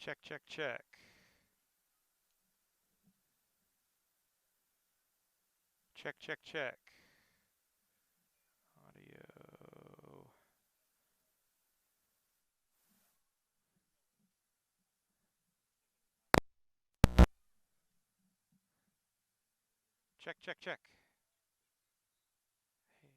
Check, check, check. Check, check, check. Audio. Check, check, check. Hey.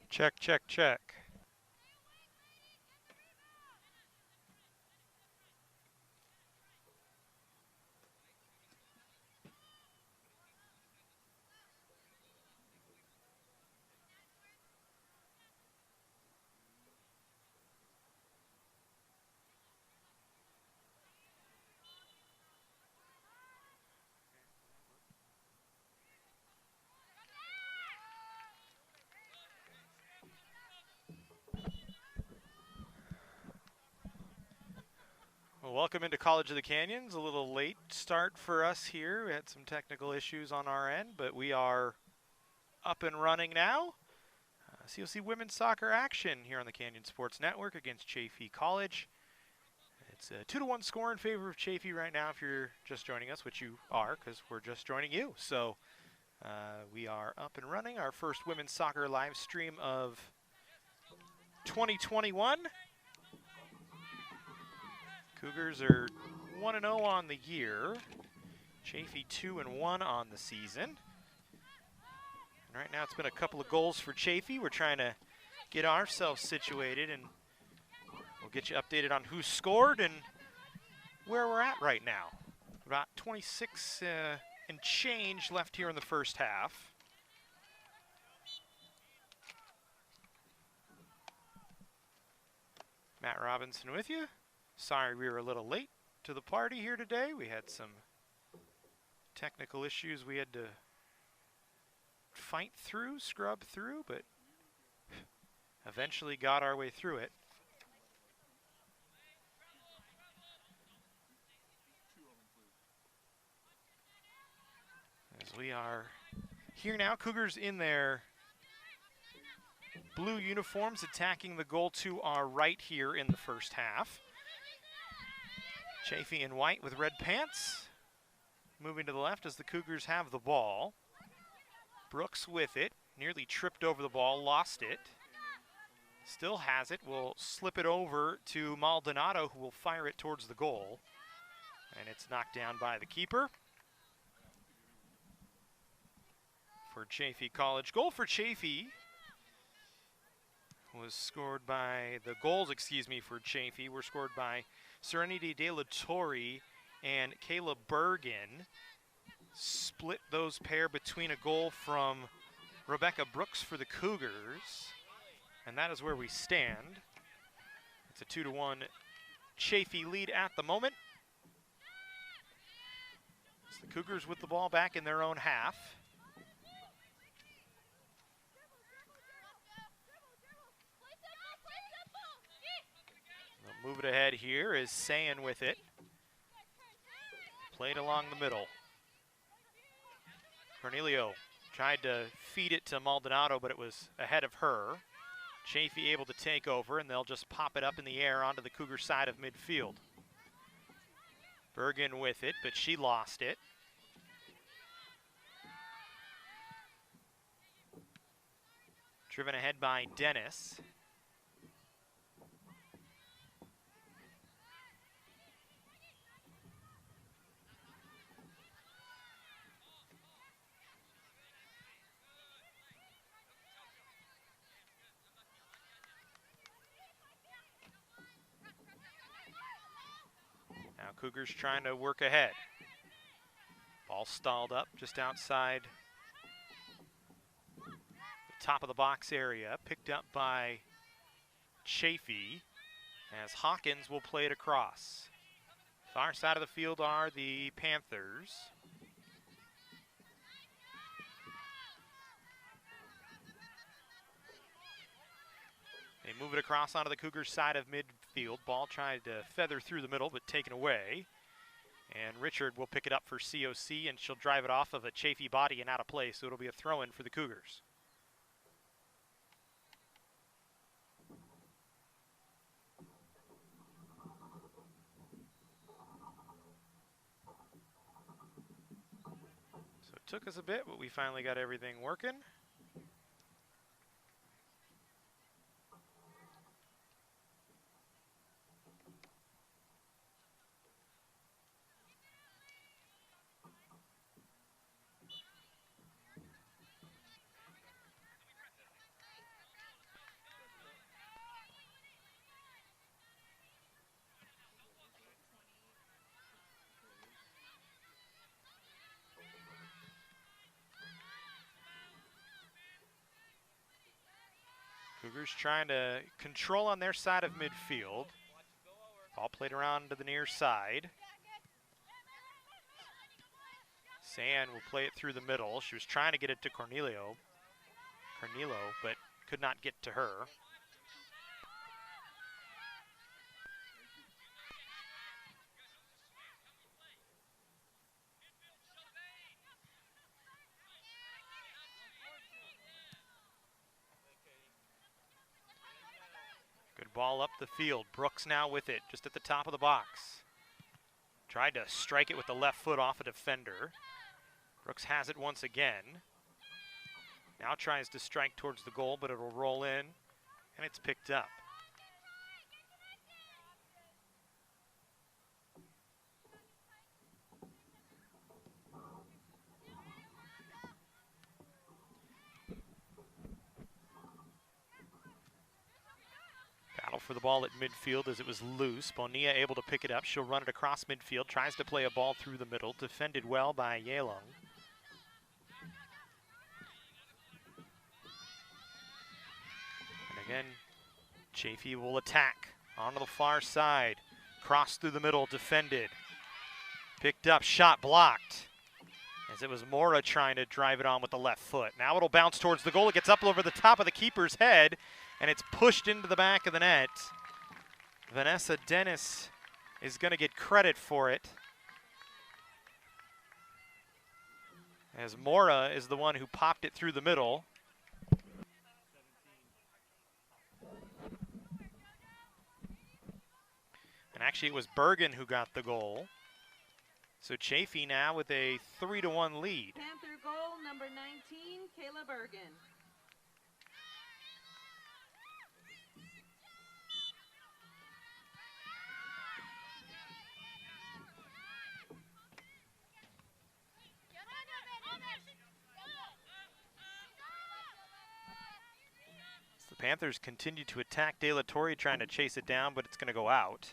Check, check, check. Well, welcome into College of the Canyons. A little late start for us here. We had some technical issues on our end, but we are up and running now. So you'll see women's soccer action here on the Canyon Sports Network against Chaffey College. It's a 2-1 score in favor of Chaffey right now if you're just joining us, which you are because we're just joining you. So we are up and running. Our first women's soccer live stream of 2021. Cougars are 1-0 on the year. Chaffey 2-1 on the season. And right now it's been a couple of goals for Chaffey. We're trying to get ourselves situated, and we'll get you updated on who scored and where we're at right now. About 26 and change left here in the first half. Matt Robinson with you. Sorry we were a little late to the party here today. We had some technical issues we had to fight through, scrub through, but eventually got our way through it. As we are here now, Cougars in their blue uniforms attacking the goal to our right here in the first half. Chaffey in white with red pants. Moving to the left as the Cougars have the ball. Brooks with it, nearly tripped over the ball, lost it. Still has it, will slip it over to Maldonado, who will fire it towards the goal. And it's knocked down by the keeper. For Chaffey College. Goal for Chaffey was scored by, the goals, for Chaffey were scored by Serenity De La Torre and Kayla Bergen. Split those pair between a goal from Rebecca Brooks for the Cougars. And that is where we stand. It's a 2-1 Chaffey lead at the moment. It's the Cougars with the ball back in their own half. They'll move it ahead here is Sayin with it. Played along the middle. Cornelio tried to feed it to Maldonado, but it was ahead of her. Chaffey able to take over, and they'll just pop it up in the air onto the Cougar side of midfield. Bergen with it, but she lost it. Driven ahead by Dennis. Now Cougars trying to work ahead. Ball stalled up just outside the top of the box area, picked up by Chaffey as Hawkins will play it across. Far side of the field are the Panthers. They move it across onto the Cougars side of midfield. Ball tried to feather through the middle, but taken away. And Richard will pick it up for COC, and she'll drive it off of a Chaffey body and out of play, so it'll be a throw-in for the Cougars. So it took us a bit, but we finally got everything working. Cougars trying to control on their side of midfield. Ball played around to the near side. Sand will play it through the middle. She was trying to get it to Carnilo, but could not get to her. Good ball up the field. Brooks now with it, just at the top of the box. Tried to strike it with the left foot off a defender. Brooks has it once again. Now tries to strike towards the goal, but it'll roll in, and it's picked up. Battle for the ball at midfield as it was loose. Bonilla able to pick it up. She'll run it across midfield. Tries to play a ball through the middle. Defended well by Yelong. And again, Chaffey will attack onto the far side. Cross through the middle. Defended. Picked up. Shot blocked. As it was Mora trying to drive it on with the left foot. Now it'll bounce towards the goal. It gets up over the top of the keeper's head, and it's pushed into the back of the net. Vanessa Dennis is going to get credit for it, as Mora is the one who popped it through the middle. And actually it was Bergen who got the goal. So Chaffey now with a 3-1 lead. Panther goal number 19, Kayla Bergen. The Panthers continue to attack De La Torre, trying to chase it down, but it's going to go out.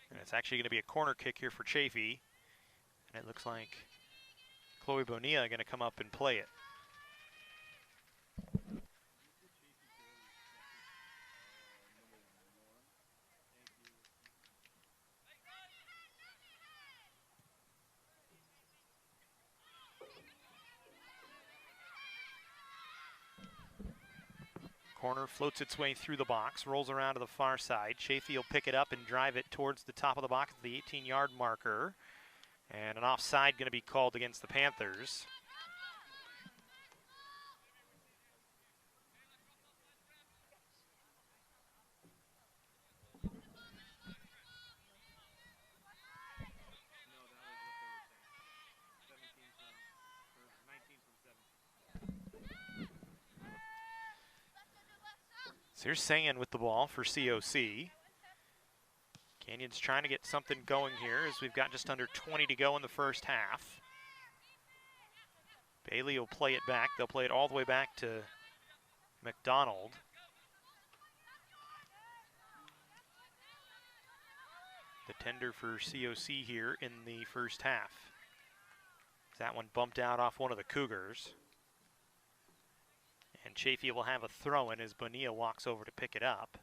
And it's actually going to be a corner kick here for Chaffey. And it looks like Chloe Bonilla going to come up and play it. Corner floats its way through the box, rolls around to the far side. Chaffey will pick it up and drive it towards the top of the box, the 18-yard marker. And an offside going to be called against the Panthers. So here's Sayan with the ball for COC. Canyons trying to get something going here as we've got just under 20 to go in the first half. Bailey will play it back. They'll play it all the way back to McDonald. The tender for COC here in the first half. That one bumped out off one of the Cougars. And Chaffey will have a throw-in as Bonilla walks over to pick it up.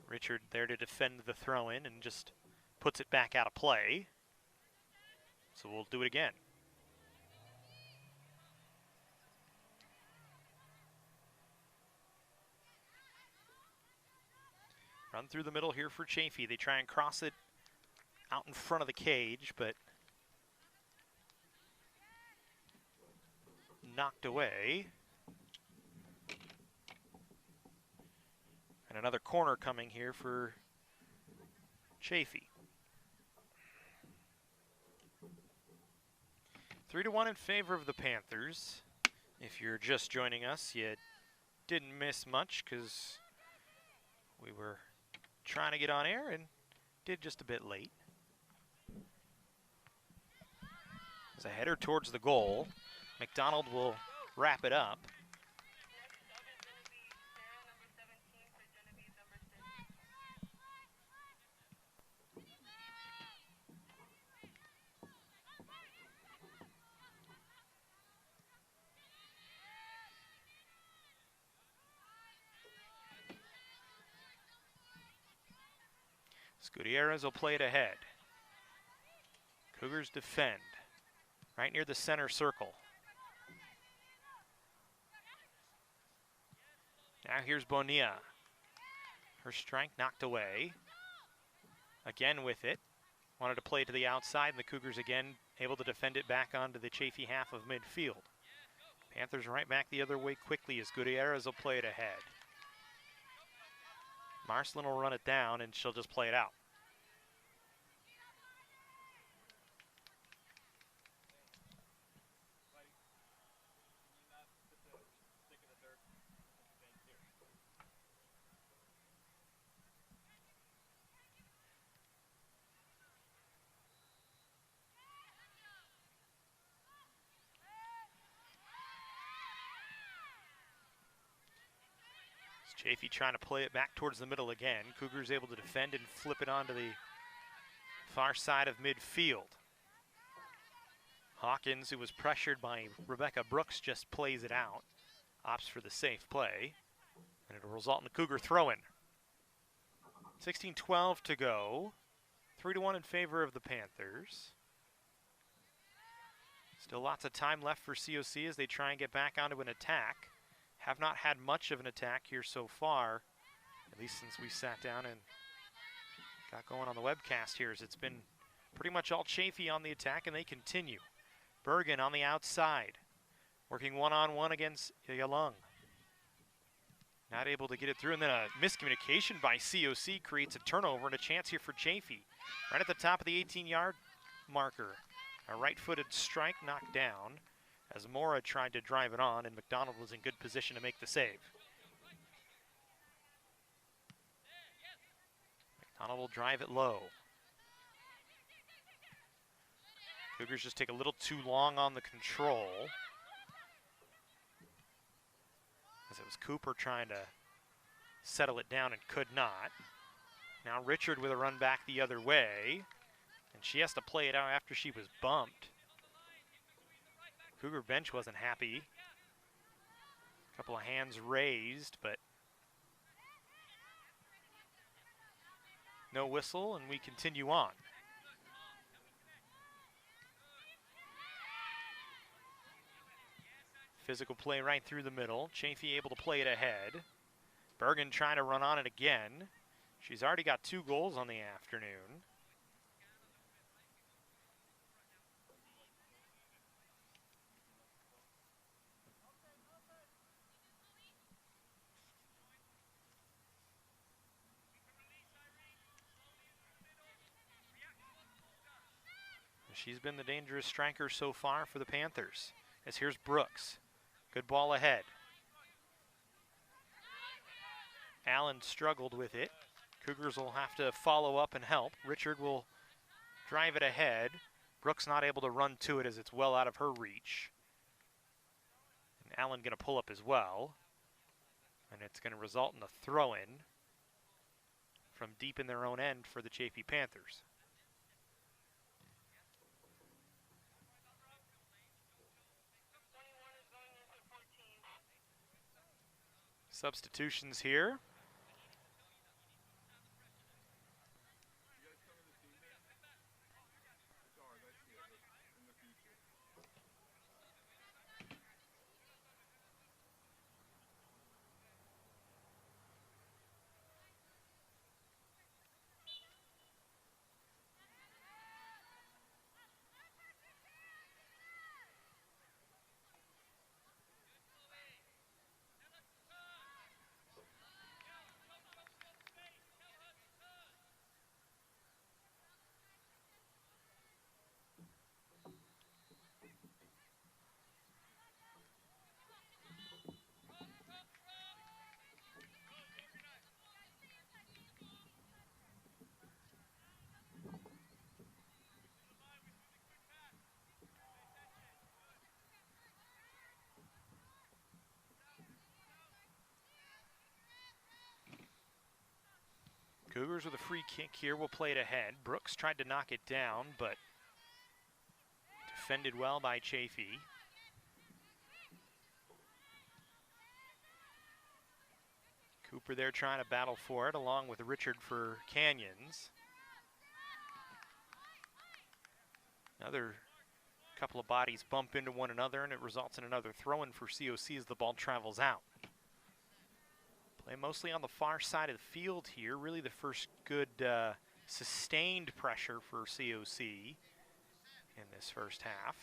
Richard there to defend the throw-in and just puts it back out of play. So we'll do it again. Run through the middle here for Chaffey. They try and cross it out in front of the cage, but knocked away. And another corner coming here for Chaffey. 3-1 in favor of the Panthers. If you're just joining us, you didn't miss much because we were trying to get on air and did just a bit late. As a header towards the goal, McDonald will wrap it up. Gutierrez will play it ahead. Cougars defend right near the center circle. Now here's Bonilla. Her strike knocked away. Again with it. Wanted to play it to the outside, and the Cougars again able to defend it back onto the Chaffey half of midfield. Panthers right back the other way quickly as Gutierrez will play it ahead. Marcelin will run it down, and she'll just play it out. Chaffey trying to play it back towards the middle again. Cougars able to defend and flip it onto the far side of midfield. Hawkins, who was pressured by Rebecca Brooks, just plays it out. Opts for the safe play. And it'll result in the Cougar throw-in. 16-12 to go. 3-1 in favor of the Panthers. Still lots of time left for COC as they try and get back onto an attack. Have not had much of an attack here so far, at least since we sat down and got going on the webcast here, as it's been pretty much all Chaffey on the attack, and they continue. Bergen on the outside, working one-on-one against Yalung. Not able to get it through, and then a miscommunication by COC creates a turnover and a chance here for Chaffey. Right at the top of the 18-yard marker. A right-footed strike knocked down as Mora tried to drive it on, and McDonald was in good position to make the save. McDonald will drive it low. Cougars just take a little too long on the control, as it was Cooper trying to settle it down and could not. Now Richard with a run back the other way, and she has to play it out after she was bumped. Cougar bench wasn't happy. A couple of hands raised, but No whistle, and we continue on. Physical play right through the middle. Chaffey able to play it ahead. Bergen trying to run on it again. She's already got 2 goals on the afternoon. She's been the dangerous striker so far for the Panthers. As here's Brooks. Good ball ahead. Allen struggled with it. Cougars will have to follow up and help. Richard will drive it ahead. Brooks not able to run to it as it's well out of her reach. And Allen going to pull up as well. And it's going to result in a throw-in from deep in their own end for the Chaffey Panthers. Substitutions here. Cougars with a free kick here will play it ahead. Brooks tried to knock it down, but defended well by Chaffey. Cooper there trying to battle for it, along with Richard for Canyons. Another couple of bodies bump into one another, and it results in another throw-in for COC as the ball travels out. Play mostly on the far side of the field here. Really the first good sustained pressure for COC in this first half.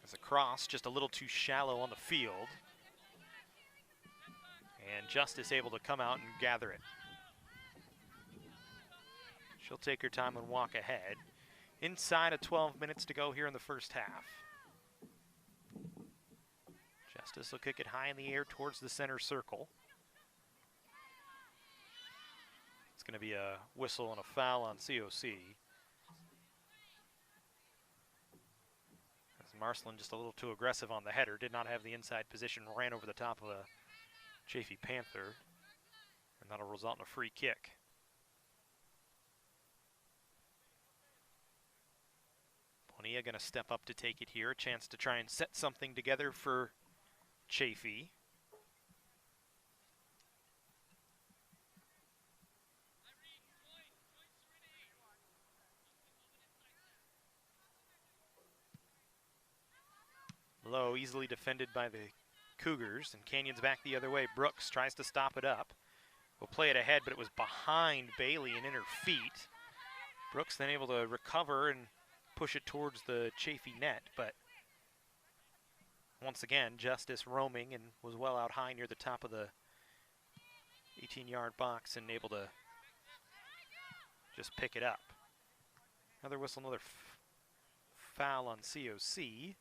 As a cross, just a little too shallow on the field. And Justice able to come out and gather it. She'll take her time and walk ahead. Inside of 12 minutes to go here in the first half. Justice will kick it high in the air towards the center circle. It's going to be a whistle and a foul on COC. As Marcelin just a little too aggressive on the header, did not have the inside position, ran over the top of a Chaffey Panther, and that'll result in a free kick. Bonilla going to step up to take it here, a chance to try and set something together for Chaffey. Low, easily defended by the Cougars, and Canyons back the other way. Brooks tries to stop it up. Will play it ahead, but it was behind Bailey and in her feet. Brooks then able to recover and push it towards the Chaffey net, but once again, Justice roaming and was well out high near the top of the 18-yard box and able to just pick it up. Another whistle, another foul on COC.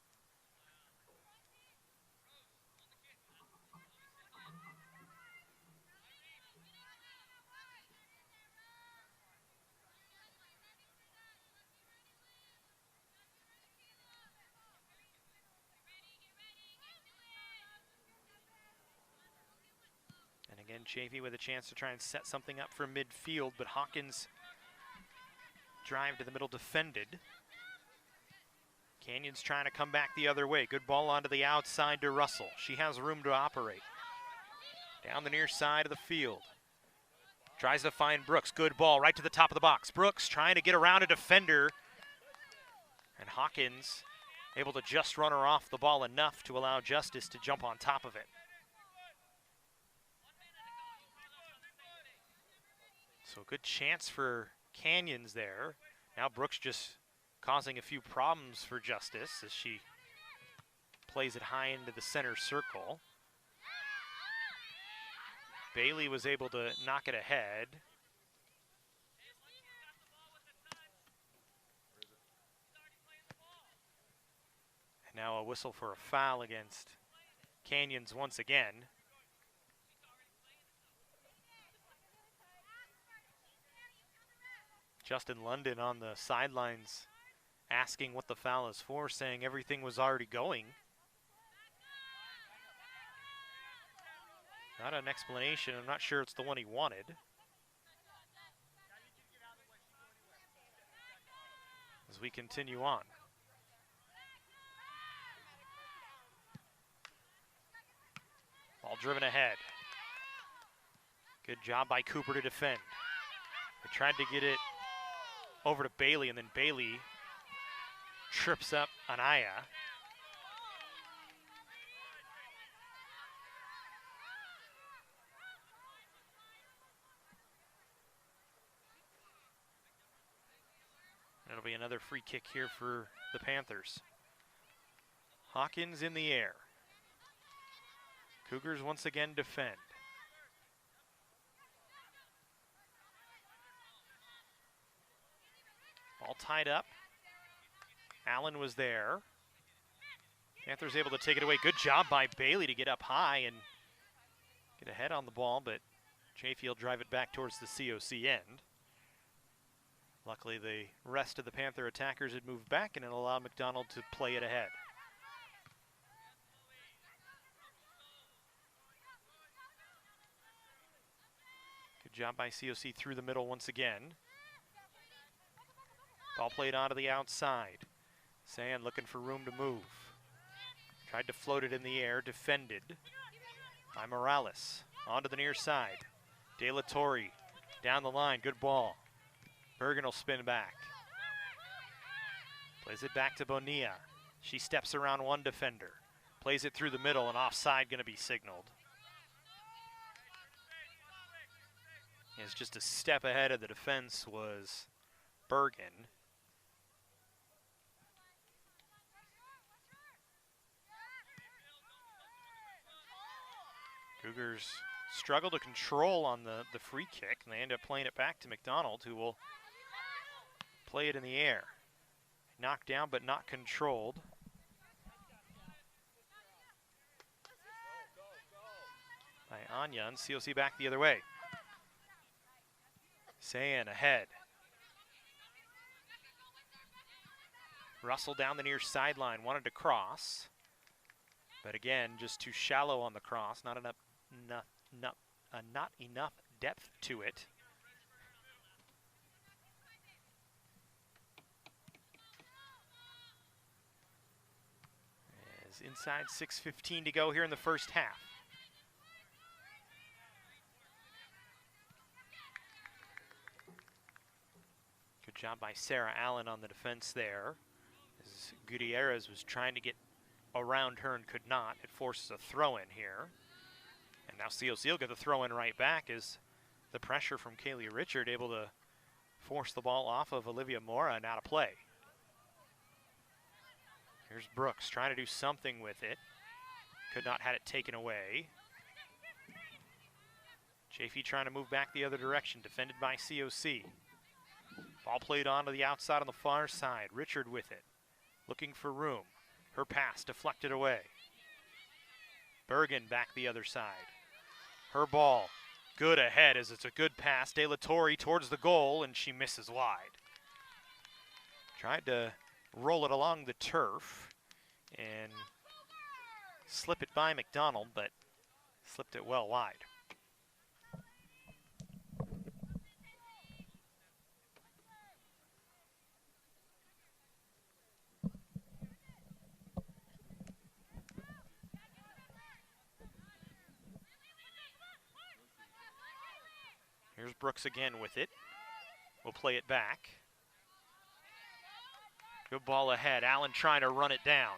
Again, Chaffey with a chance to try and set something up for midfield, but Hawkins drive to the middle defended. Canyons trying to come back the other way. Good ball onto the outside to Russell. She has room to operate. Down the near side of the field. Tries to find Brooks. Good ball right to the top of the box. Brooks trying to get around a defender. And Hawkins able to just run her off the ball enough to allow Justice to jump on top of it. So good chance for Canyons there. Now Brooks just causing a few problems for Justice as she plays it high into the center circle. Bailey was able to knock it ahead. And now a whistle for a foul against Canyons once again. Justin London on the sidelines asking what the foul is for, saying everything was already going. Not an explanation. I'm not sure it's the one he wanted. As we continue on. Ball driven ahead. Good job by Cooper to defend. They tried to get it over to Bailey, and then Bailey trips up Anaya. It'll be another free kick here for the Panthers. Hawkins in the air. Cougars once again defend. All tied up. Allen was there. Panthers able to take it away. Good job by Bailey to get up high and get ahead on the ball, but Chaffey will drive it back towards the COC end. Luckily, the rest of the Panther attackers had moved back, and it allowed McDonald to play it ahead. Good job by COC through the middle once again. Ball played onto the outside. Sand looking for room to move. Tried to float it in the air, defended by Morales. Onto the near side. De La Torre down the line, good ball. Bergen will spin back. Plays it back to Bonilla. She steps around one defender. Plays it through the middle, and offside going to be signaled. Is just a step ahead of the defense was Bergen. Cougars struggle to control on the free kick, and they end up playing it back to McDonald, who will play it in the air. Knocked down, but not controlled. By Anya, and COC back the other way. Sayan ahead. Russell down the near sideline, wanted to cross. But again, just too shallow on the cross, not enough depth to it. As inside 6:15 to go here in the first half. Good job by Sarah Allen on the defense there. As Gutierrez was trying to get around her and could not. It forces a throw-in here. And now COC will get the throw-in right back as the pressure from Kaylee Richard able to force the ball off of Olivia Mora and out of play. Here's Brooks trying to do something with it. Could not had it taken away. Chaffey trying to move back the other direction, defended by COC. Ball played onto the outside on the far side. Richard with it, looking for room. Her pass deflected away. Bergen back the other side. Her ball good ahead as it's a good pass. De La Torre towards the goal, and she misses wide. Tried to roll it along the turf and slip it by McDonald, but slipped it well wide. Brooks again with it. We'll play it back. Good ball ahead. Allen trying to run it down.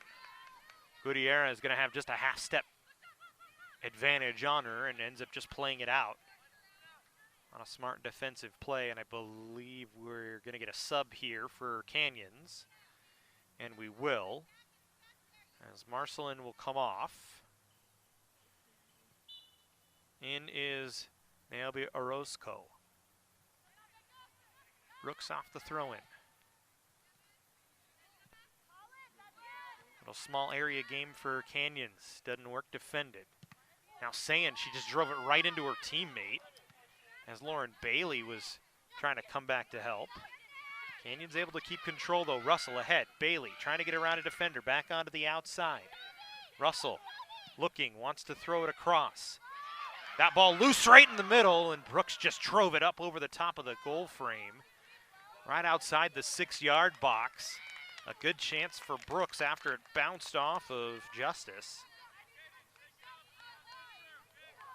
Gutierrez is going to have just a half-step advantage on her and ends up just playing it out on a smart defensive play, and I believe we're going to get a sub here for Canyons, and we will, as Marcelin will come off. In is Naomi Orozco. Brooks off the throw-in. Little small area game for Canyons. Doesn't work defended. Now Sand, she just drove it right into her teammate as Lauren Bailey was trying to come back to help. Canyons able to keep control though. Russell ahead. Bailey trying to get around a defender. Back onto the outside. Russell looking, wants to throw it across. That ball loose right in the middle, and Brooks just drove it up over the top of the goal frame. Right outside the 6-yard box. A good chance for Brooks after it bounced off of Justice.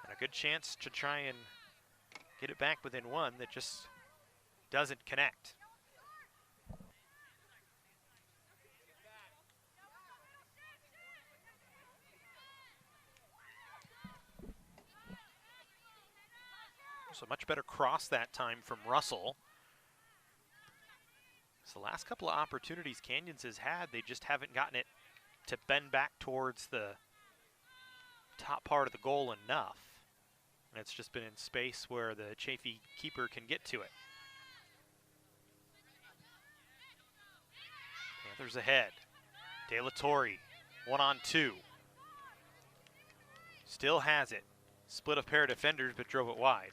And a good chance to try and get it back within one that just doesn't connect. So much better cross that time from Russell. So the last couple of opportunities Canyons has had, they just haven't gotten it to bend back towards the top part of the goal enough. And it's just been in space where the Chaffey keeper can get to it. Panthers ahead. De La Torre, 1-on-2. Still has it. Split a pair of defenders, but drove it wide.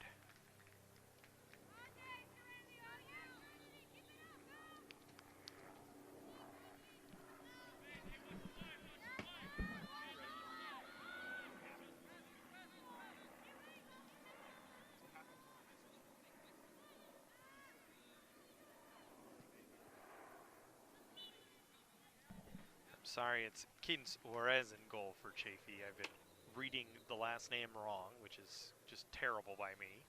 Sorry, it's Cadence Juarez in goal for Chaffey. I've been reading the last name wrong, which is just terrible by me.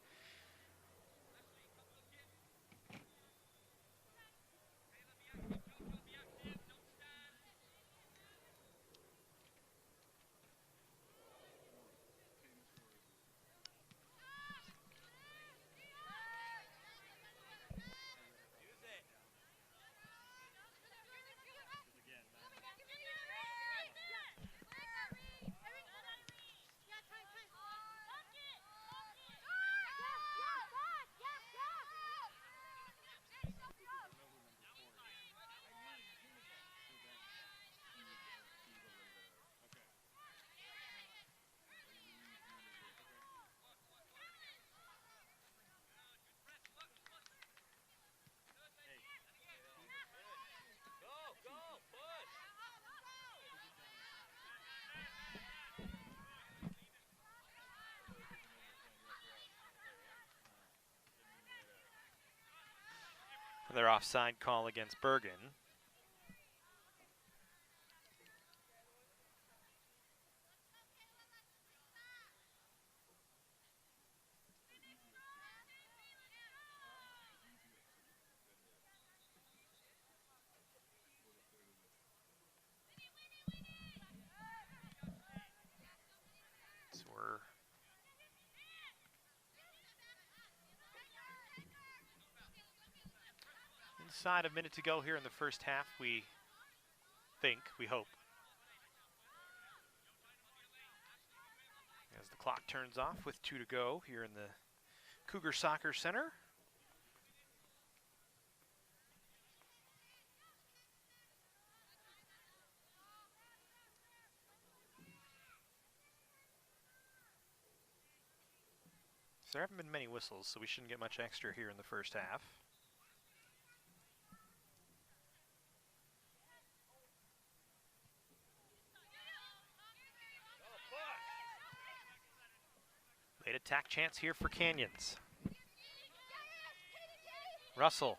Their offside call against Bergen. So we're inside a minute to go here in the first half, we hope. As the clock turns off with 2 to go here in the Cougar Soccer Center. So there haven't been many whistles, so we shouldn't get much extra here in the first half. Late attack chance here for Canyons. Russell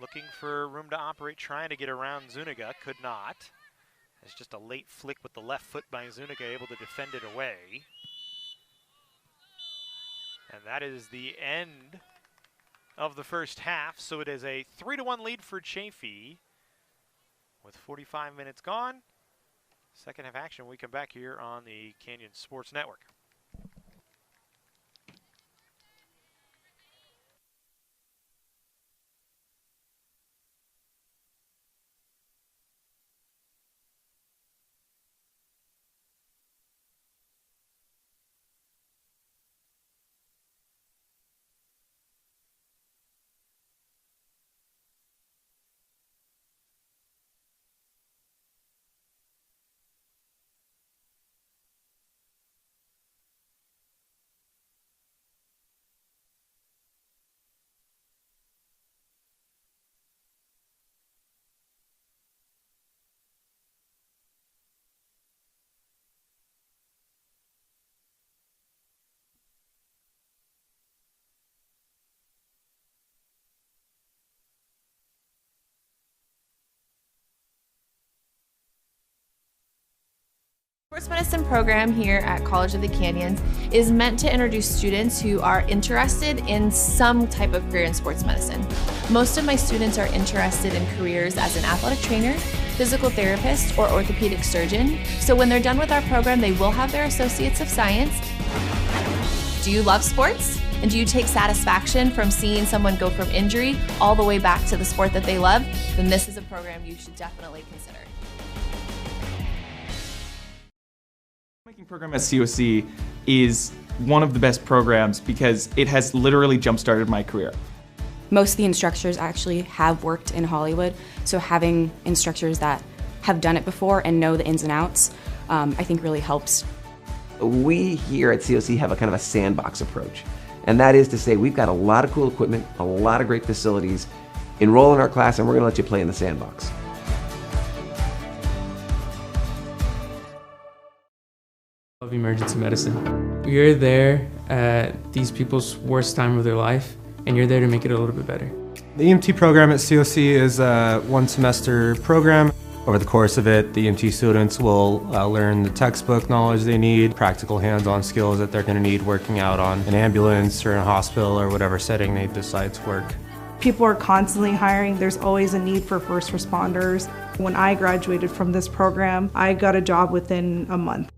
looking for room to operate, trying to get around Zuniga, could not. It's just a late flick with the left foot by Zuniga, able to defend it away. And that is the end of the first half, so it is a 3-1 lead for Chaffey with 45 minutes gone. Second half action, we come back here on the Canyon Sports Network. Sports medicine program here at College of the Canyons is meant to introduce students who are interested in some type of career in sports medicine. Most of my students are interested in careers as an athletic trainer, physical therapist, or orthopedic surgeon. So when they're done with our program, they will have their Associates of Science. Do you love sports? And do you take satisfaction from seeing someone go from injury all the way back to the sport that they love? Then this is a program you should definitely consider. Making program at COC is one of the best programs because it has literally jump-started my career. Most of the instructors actually have worked in Hollywood, so having instructors that have done it before and know the ins and outs, I think really helps. We here at COC have a kind of a sandbox approach, and that is to say we've got a lot of cool equipment, a lot of great facilities. Enroll in our class and we're going to let you play in the sandbox. Of emergency medicine. You're there at these people's worst time of their life, and you're there to make it a little bit better. The EMT program at COC is a one-semester program. Over the course of it, the EMT students will learn the textbook knowledge they need, practical hands-on skills that they're going to need working out on an ambulance or in a hospital or whatever setting they decide to work. People are constantly hiring. There's always a need for first responders. When I graduated from this program, I got a job within a month.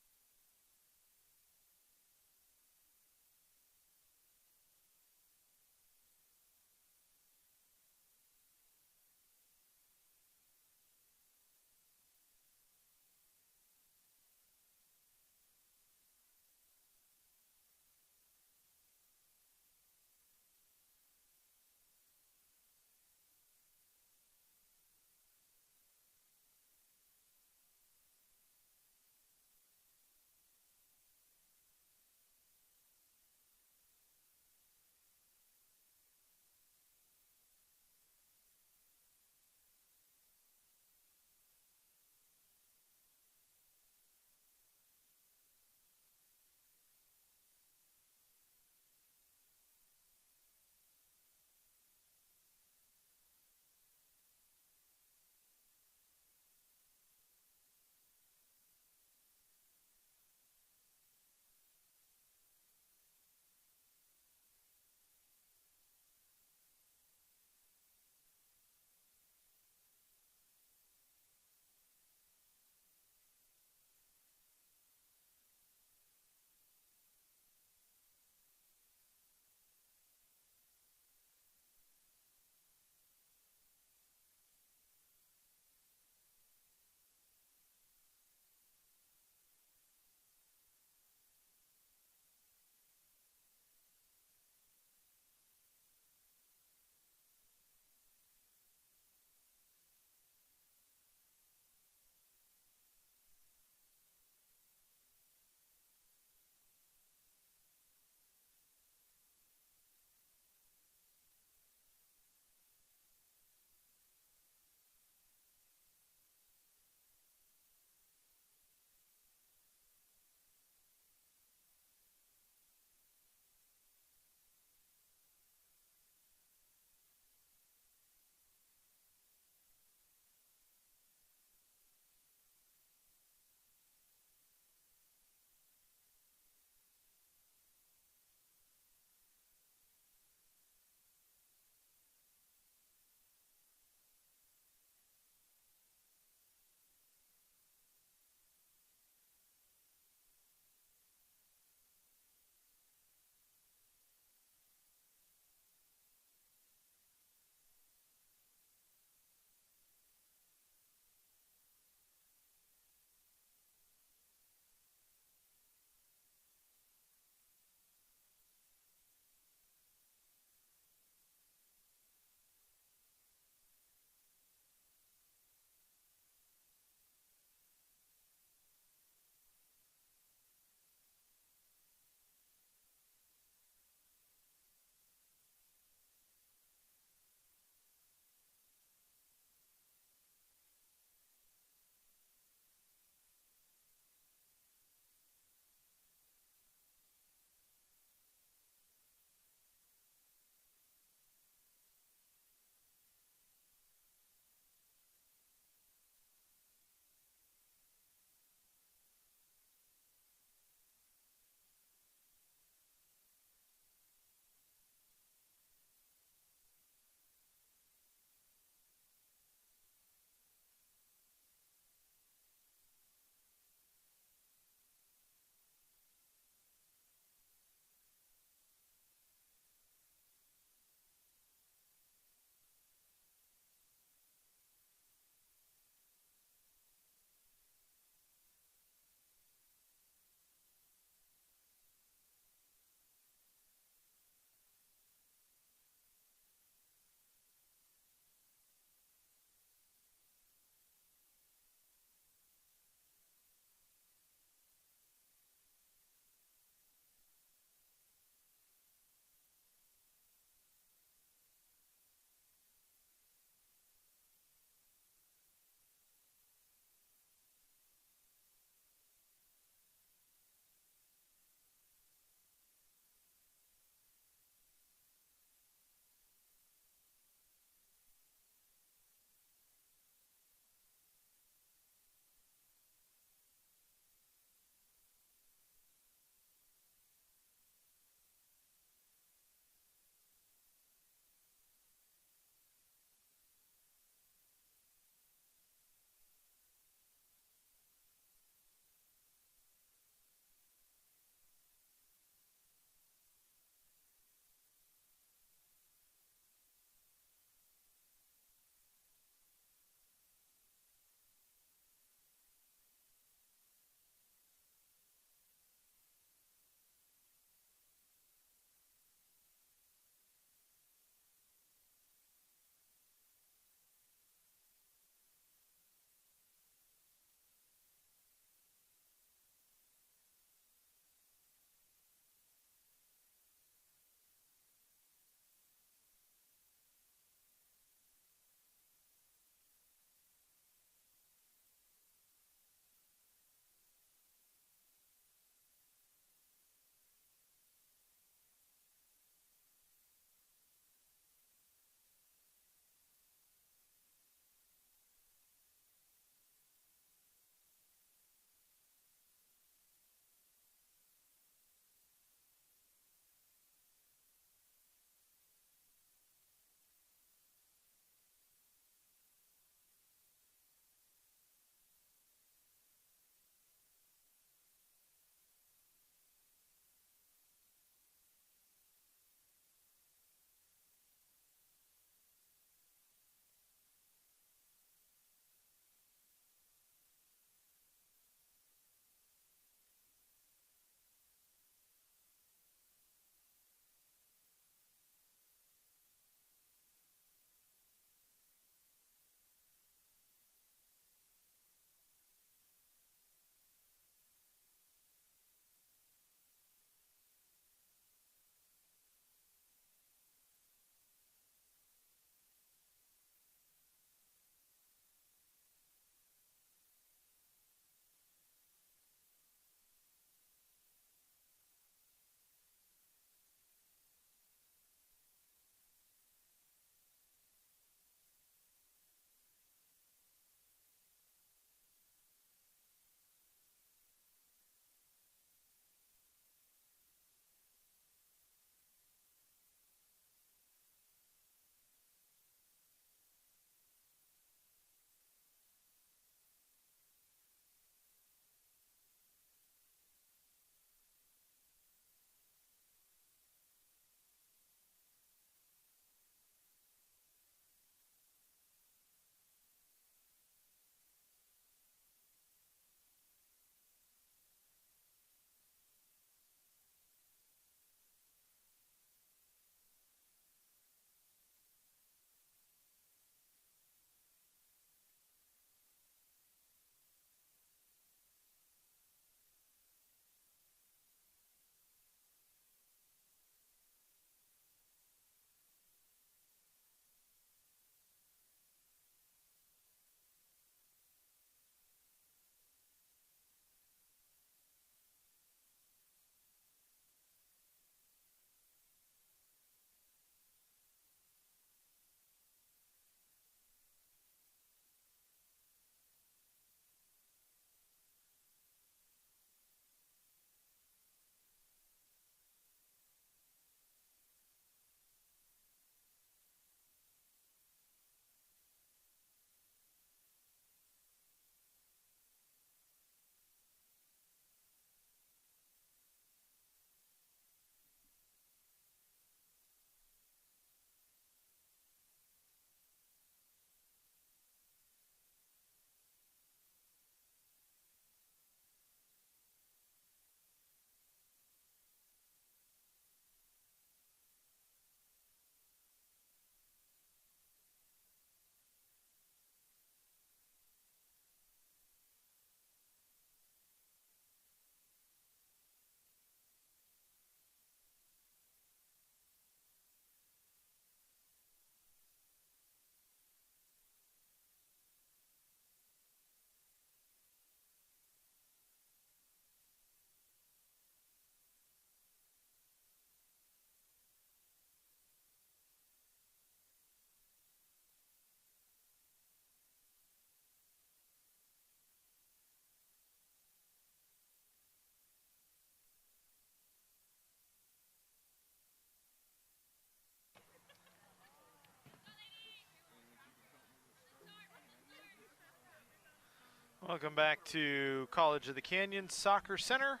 Welcome back to College of the Canyons Soccer Center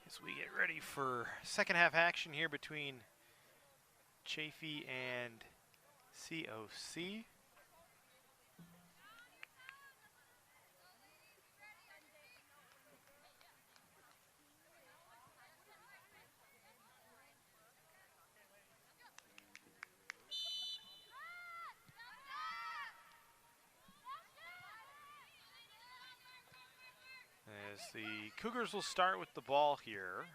as we get ready for second half action here between Chaffey and COC. As the Cougars will start with the ball here.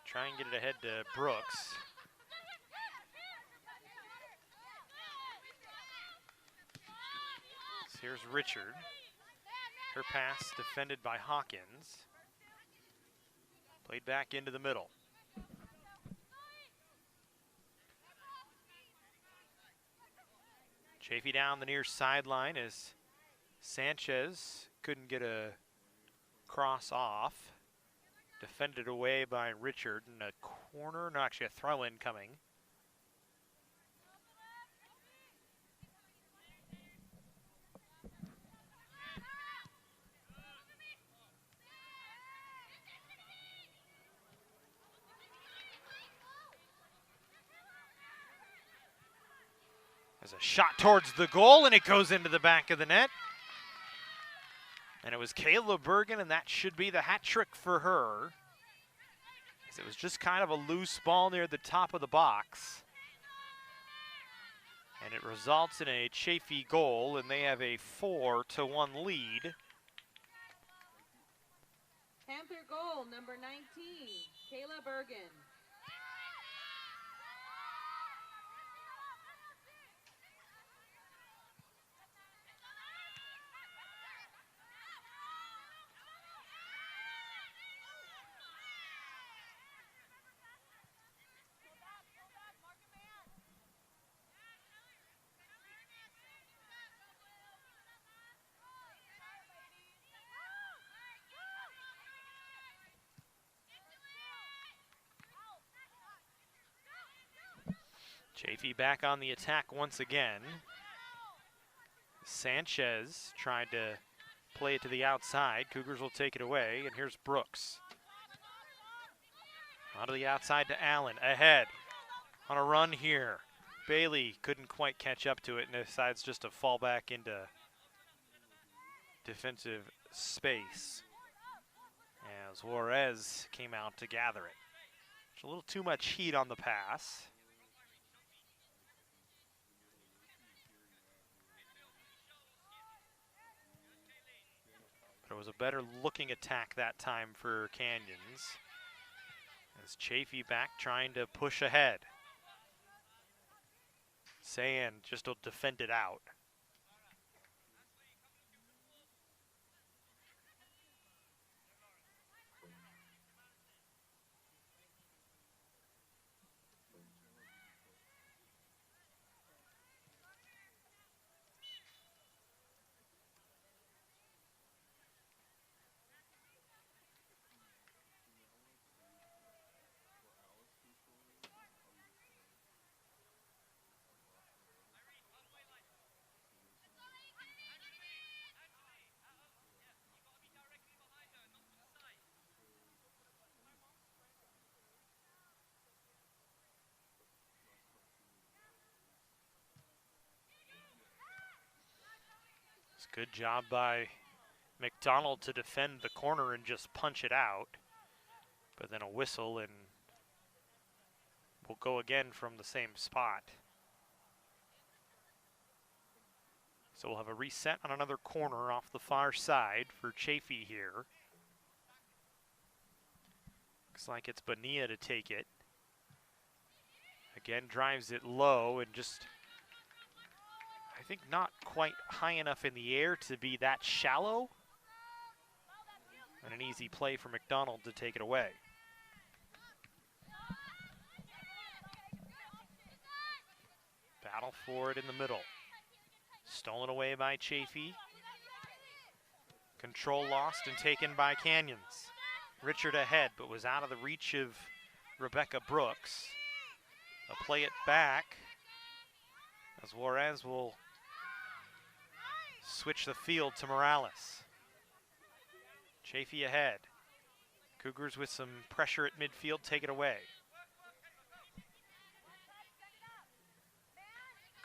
Try and get it ahead to Brooks. So here's Richard. Her pass defended by Hawkins. Played back into the middle. Chaffey down the near sideline as Sanchez couldn't get a cross off. Defended away by Richard in a corner, no, actually a throw-in coming. There's a shot towards the goal, and it goes into the back of the net. And it was Kayla Bergen, and that should be the hat trick for her. As it was just kind of a loose ball near the top of the box. And it results in a Chaffey goal, and they have a 4-1 lead. Panther goal, number 19, Kayla Bergen. Chaffey back on the attack once again. Sanchez tried to play it to the outside. Cougars will take it away, and here's Brooks. Onto the outside to Allen, ahead. On a run here. Bailey couldn't quite catch up to it and decides just to fall back into defensive space as Juarez came out to gather it. There's a little too much heat on the pass. But it was a better looking attack that time for Canyons. As Chaffey back trying to push ahead. Sand just will defend it out. Good job by McDonald to defend the corner and just punch it out. But then a whistle and we'll go again from the same spot. So we'll have a reset on another corner off the far side for Chaffey here. Looks like it's Bonilla to take it. Again, drives it low and just, I think, not quite high enough in the air to be that shallow. And an easy play for McDonald to take it away. Battle for it in the middle. Stolen away by Chaffey. Control lost and taken by Canyons. Richard ahead, but was out of the reach of Rebecca Brooks. They'll play it back. as Juarez will switch the field to Morales. Chaffey ahead. Cougars with some pressure at midfield, take it away.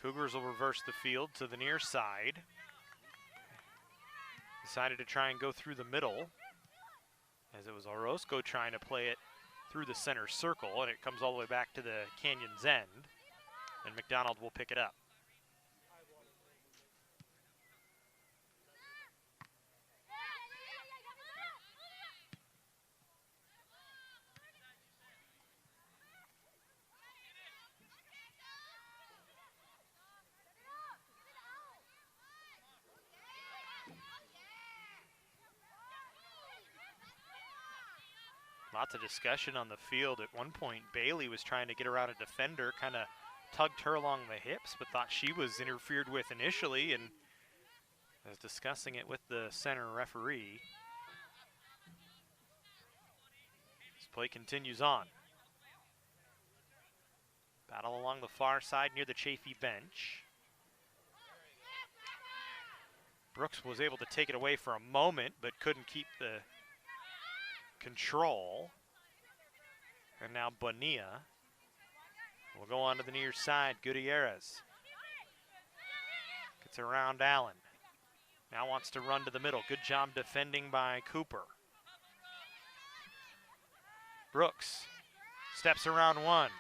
Cougars will reverse the field to the near side. Decided to try and go through the middle, as it was Orozco trying to play it through the center circle, and it comes all the way back to the Canyon's end, and McDonald will pick it up. Lots of discussion on the field. At one point, Bailey was trying to get around a defender, kind of tugged her along the hips, but thought she was interfered with initially, and was discussing it with the center referee. This play continues on. Battle along the far side near the Chaffey bench. Brooks was able to take it away for a moment, but couldn't keep the control. And now Bonilla will go on to the near side. Gutierrez gets around Allen. Now wants to run to the middle. Good job defending by Cooper. Brooks steps around one.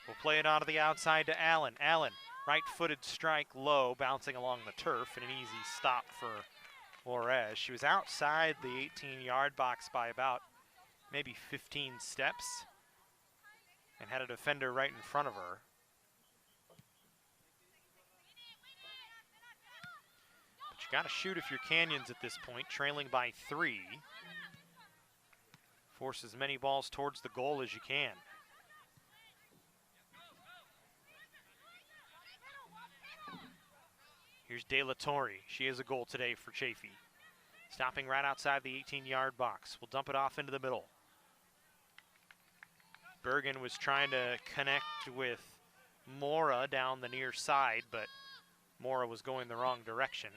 Will play it onto the outside to Allen. Allen, right-footed strike low, bouncing along the turf, and an easy stop for Juarez. She was outside the 18-yard box by about maybe 15 steps and had a defender right in front of her. But you got to shoot if you're Canyons at this point, trailing by 3. Force as many balls towards the goal as you can. Here's De La Torre. She has a goal today for Chaffey. Stopping right outside the 18-yard box. We'll dump it off into the middle. Bergen was trying to connect with Mora down the near side, but Mora was going the wrong direction.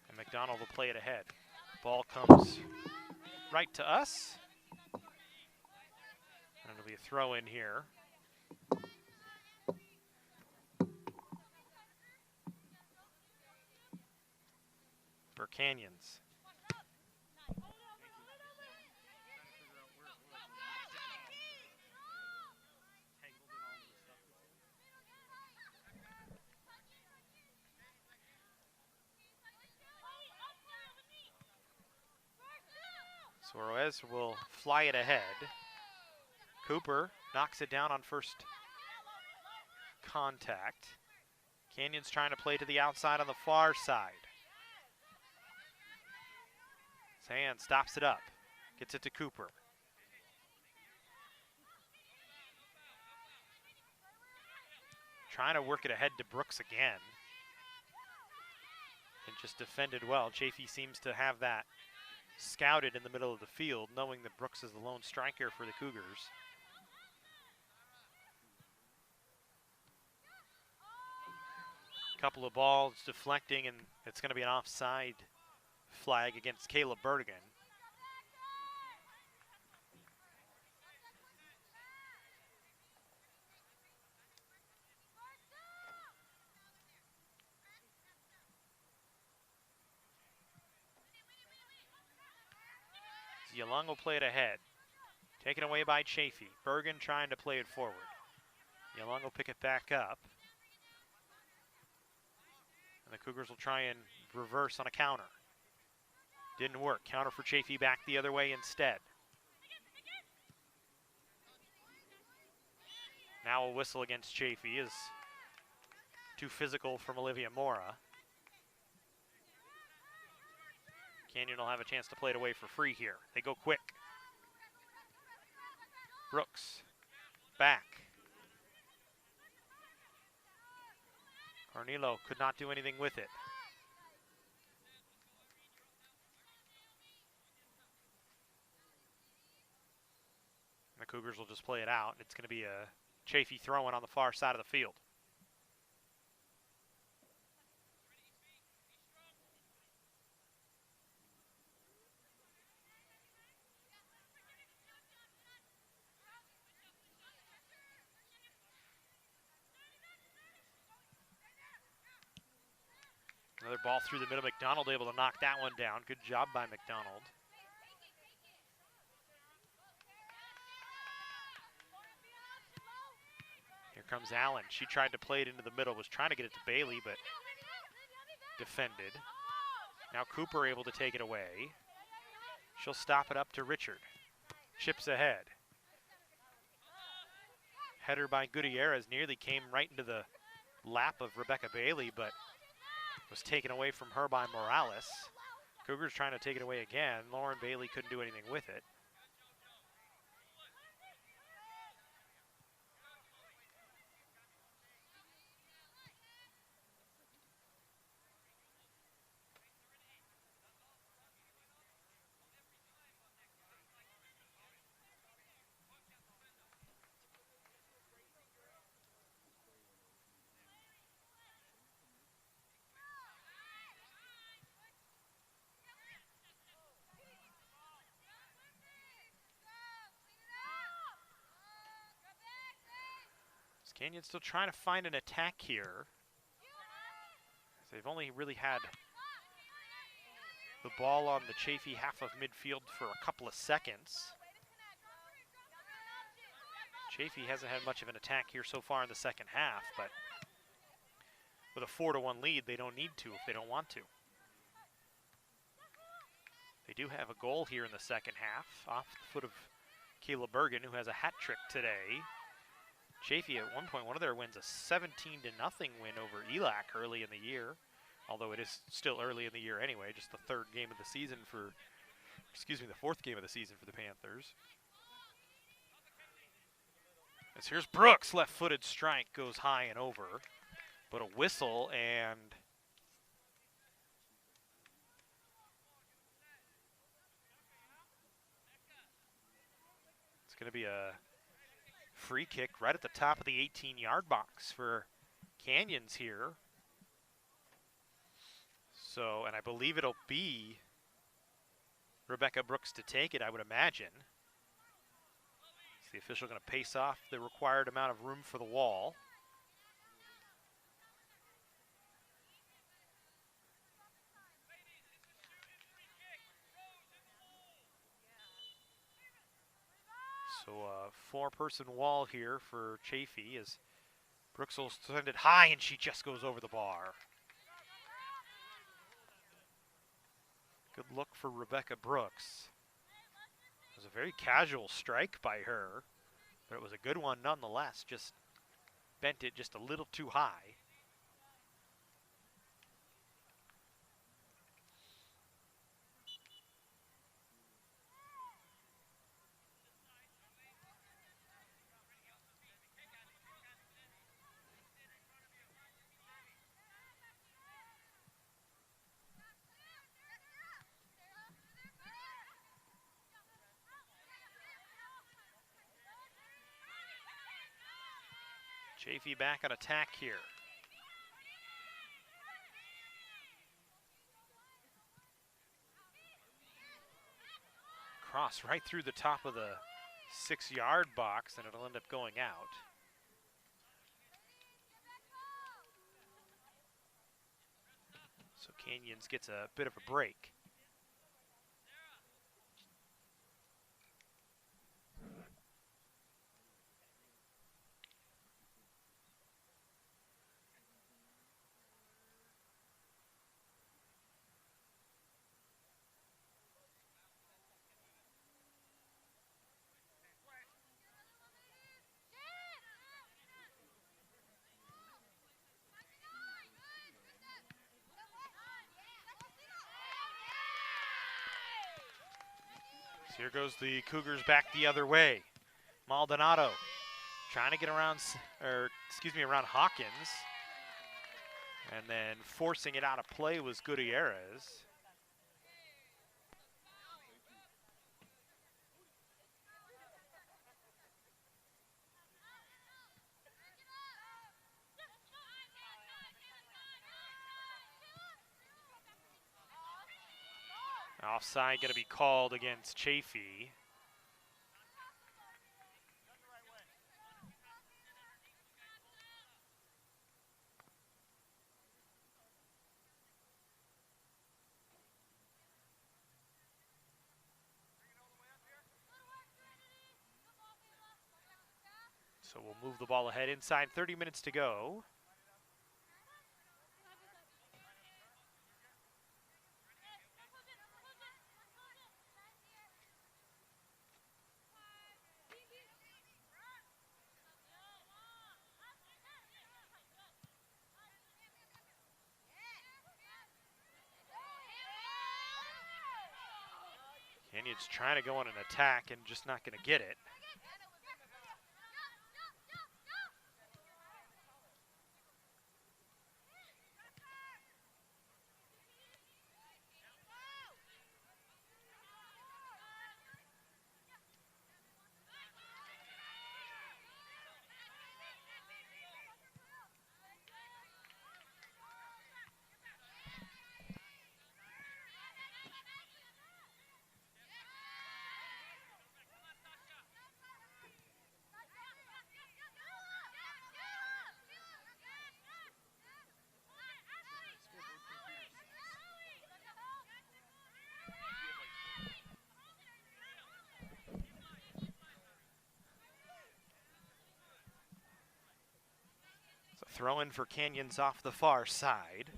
And McDonald will play it ahead. Ball comes right to us. And it'll be a throw in here. For Canyons. Suarez will fly it ahead. Cooper knocks it down on first contact. Canyons trying to play to the outside on the far side. Hand stops it up, gets it to Cooper. Trying to work it ahead to Brooks again. And just defended well. Chaffey seems to have that scouted in the middle of the field, knowing that Brooks is the lone striker for the Cougars. Couple of balls deflecting, and it's going to be an offside flag against Caleb Bergen. Young will play it ahead. Taken away by Chaffey. Bergen trying to play it forward. Young will pick it back up. And the Cougars will try and reverse on a counter. Didn't work. Counter for Chaffey, back the other way instead. Now a whistle against Chaffey is too physical from Olivia Mora. Canyon will have a chance to play it away for free here. They go quick. Brooks, back. Carnilo could not do anything with it. The Cougars will just play it out. It's going to be a Chaffey throw-in on the far side of the field. Another ball through the middle. McDonald able to knock that one down. Good job by McDonald. Here comes Allen. She tried to play it into the middle, was trying to get it to Bailey, but defended. Now Cooper able to take it away. She'll stop it up to Richard. Chips ahead. Header by Gutierrez nearly came right into the lap of Rebecca Bailey, but was taken away from her by Morales. Cougars trying to take it away again. Lauren Bailey couldn't do anything with it. Canyon still trying to find an attack here. They've only really had the ball on the Chaffey half of midfield for a couple of seconds. Chaffey hasn't had much of an attack here so far in the second half, but with a 4-1 lead, they don't need to if they don't want to. They do have a goal here in the second half, off the foot of Kayla Bergen, who has a hat trick today. Chaffey at one point, one of their wins, a 17-0 win over ELAC early in the year, although it is still early in the year anyway, just the third game of the season for, excuse me, the fourth game of the season for the Panthers. As here's Brooks, left-footed strike goes high and over, but a whistle and it's going to be a free kick right at the top of the 18-yard box for Canyons here. So, and I believe it'll be Rebecca Brooks to take it, I would imagine. Is the official going to pace off the required amount of room for the wall? So a four-person wall here for Chaffey as Brooks will send it high and she just goes over the bar. Good look for Rebecca Brooks. It was a very casual strike by her, but it was a good one nonetheless. Just bent it just a little too high. Chaffey back on attack here. Cross right through the top of the 6-yard box, and it'll end up going out. So Canyons gets a bit of a break. Here goes the Cougars back the other way. Maldonado trying to get around, around Hawkins. And then forcing it out of play was Gutierrez. Offside going to be called against Chaffey. So we'll move the ball ahead inside 30 minutes to go. Canyon's trying to go on an attack and just not going to get it. Throw in for Canyons off the far side.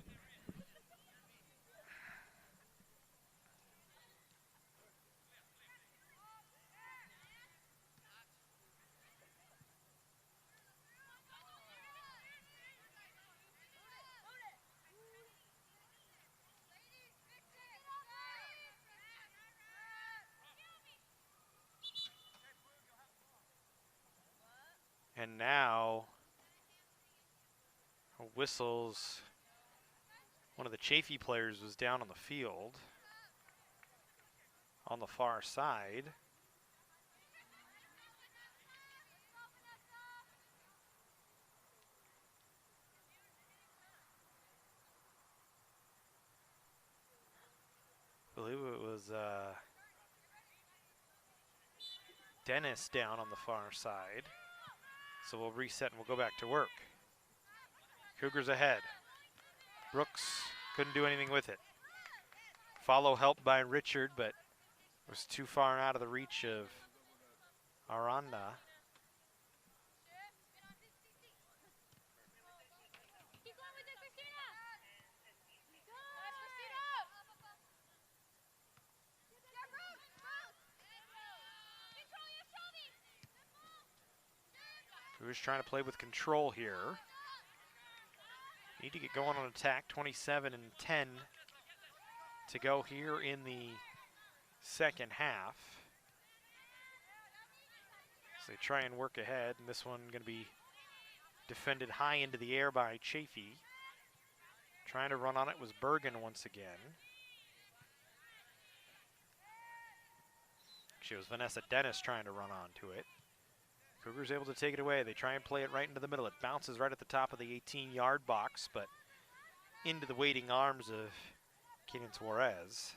And now whistles. One of the Chaffey players was down on the field on the far side. I believe it was Dennis down on the far side. So we'll reset and we'll go back to work. Cougars ahead. Brooks couldn't do anything with it. Follow helped by Richard, but was too far out of the reach of Aranda. Cougars trying to play with control here. Need to get going on attack. 27 and 10 to go here in the second half. So they try and work ahead, and this one going to be defended high into the air by Chaffey. Trying to run on it was Bergen once again. Actually, it was Vanessa Dennis trying to run onto it. Cougars able to take it away. They try and play it right into the middle. It bounces right at the top of the 18-yard box, but into the waiting arms of Kenan Suarez.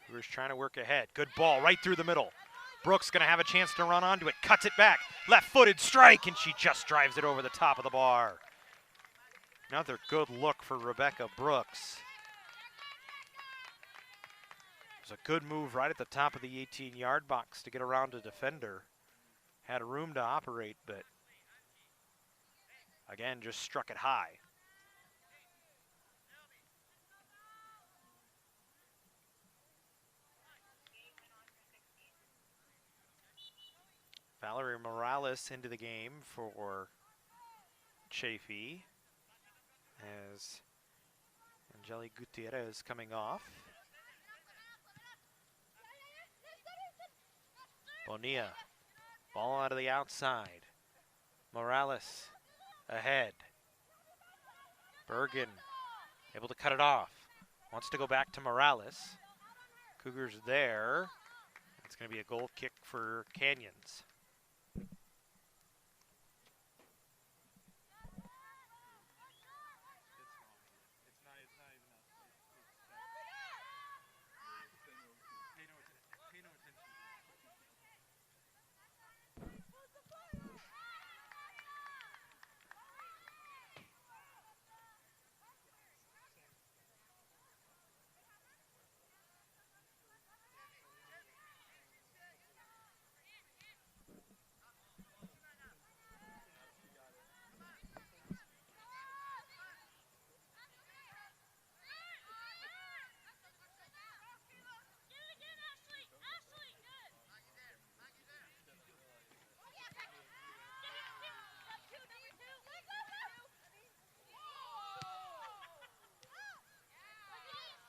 Cougars trying to work ahead. Good ball right through the middle. Brooks going to have a chance to run onto it. Cuts it back. Left-footed strike, and she just drives it over the top of the bar. Another good look for Rebecca Brooks. It was a good move right at the top of the 18-yard box to get around a defender. Had room to operate, but again, just struck it high. Valerie Morales into the game for Chaffey. And Angeli Gutierrez coming off. Bonilla, ball out of the outside. Morales ahead. Bergen able to cut it off. Wants to go back to Morales. Cougars there. It's going to be a goal kick for Canyons.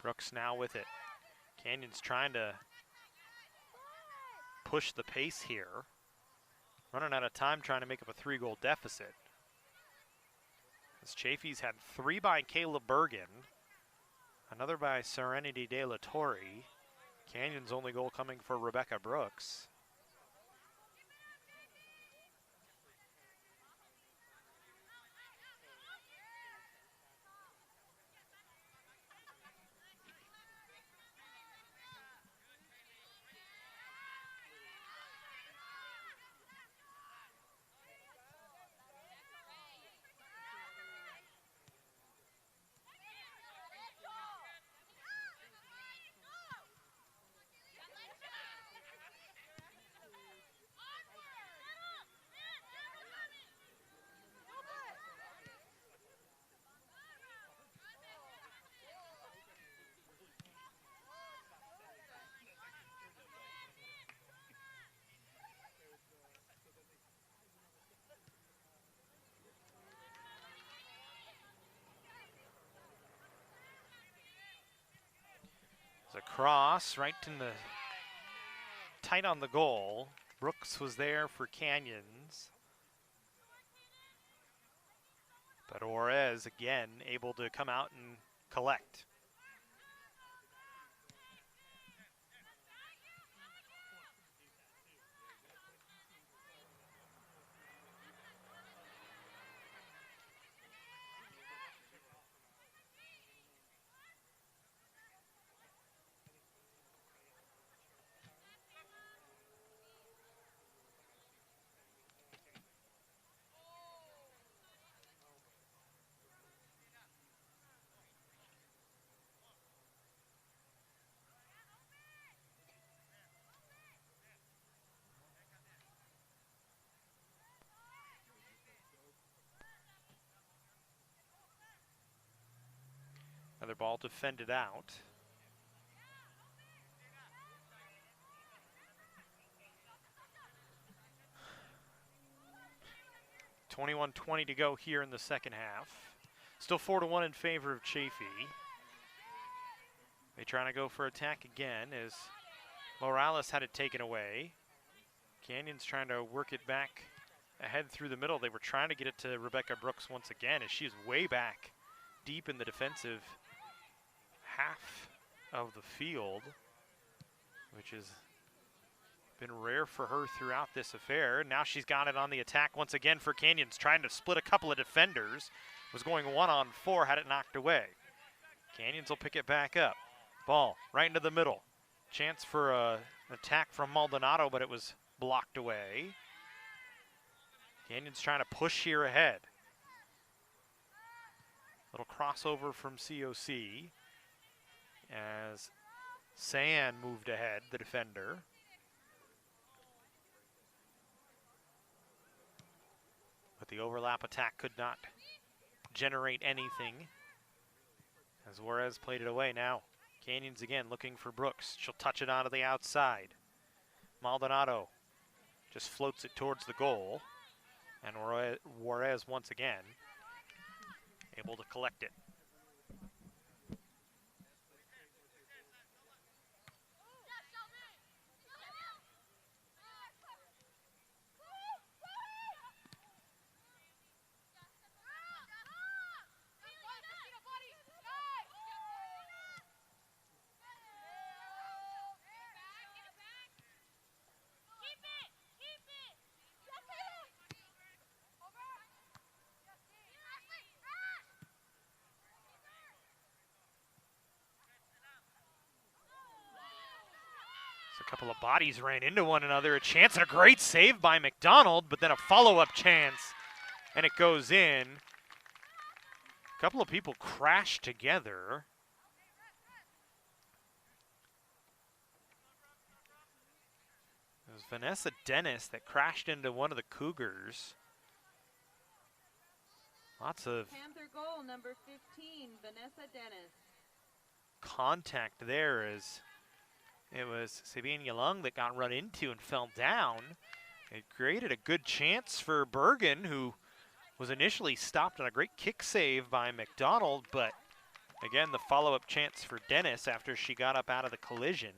Brooks now with it. Canyons trying to push the pace here. Running out of time trying to make up a 3-goal deficit. As Chaffey's had 3 by Kayla Bergen, another by Serenity De La Torre. Canyons' only goal coming for Rebecca Brooks. A cross right in the tight on the goal. Brooks was there for Canyons. But Orez again able to come out and collect. Another ball defended out. .21-20 to go here in the second half. Still 4-1 in favor of Chaffey. They trying to go for attack again as Morales had it taken away. Canyons trying to work it back ahead through the middle. They were trying to get it to Rebecca Brooks once again as she's way back deep in the defensive half of the field, which has been rare for her throughout this affair. Now she's got it on the attack once again for Canyons, trying to split a couple of defenders. Was going 1-on-4, had it knocked away. Canyons will pick it back up. Ball right into the middle. Chance for an attack from Maldonado, but it was blocked away. Canyons trying to push here ahead. Little crossover from COC as San moved ahead, the defender. But the overlap attack could not generate anything as Juarez played it away. Now Canyons again looking for Brooks. She'll touch it onto the outside. Maldonado just floats it towards the goal. And Juarez once again able to collect it. A couple of bodies ran into one another. A chance and a great save by McDonald, but then a follow-up chance, and it goes in. A couple of people crashed together. It was Vanessa Dennis that crashed into one of the Cougars. Lots of Panther goal, number 15, Vanessa Dennis. contact there as it was Sabine Yalung that got run into and fell down. It created a good chance for Bergen, who was initially stopped on a great kick save by McDonald, but again, the follow-up chance for Dennis after she got up out of the collision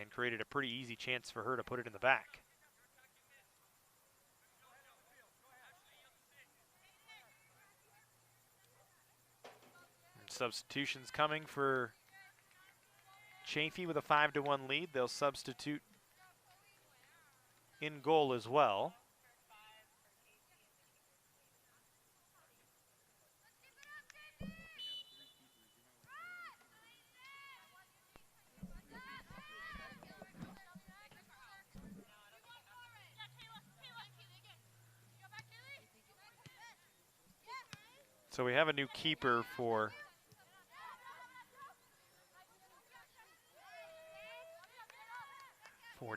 and created a pretty easy chance for her to put it in the back. And substitutions coming for Chaffey with a 5-1 lead. They'll substitute in goal as well. So we have a new keeper for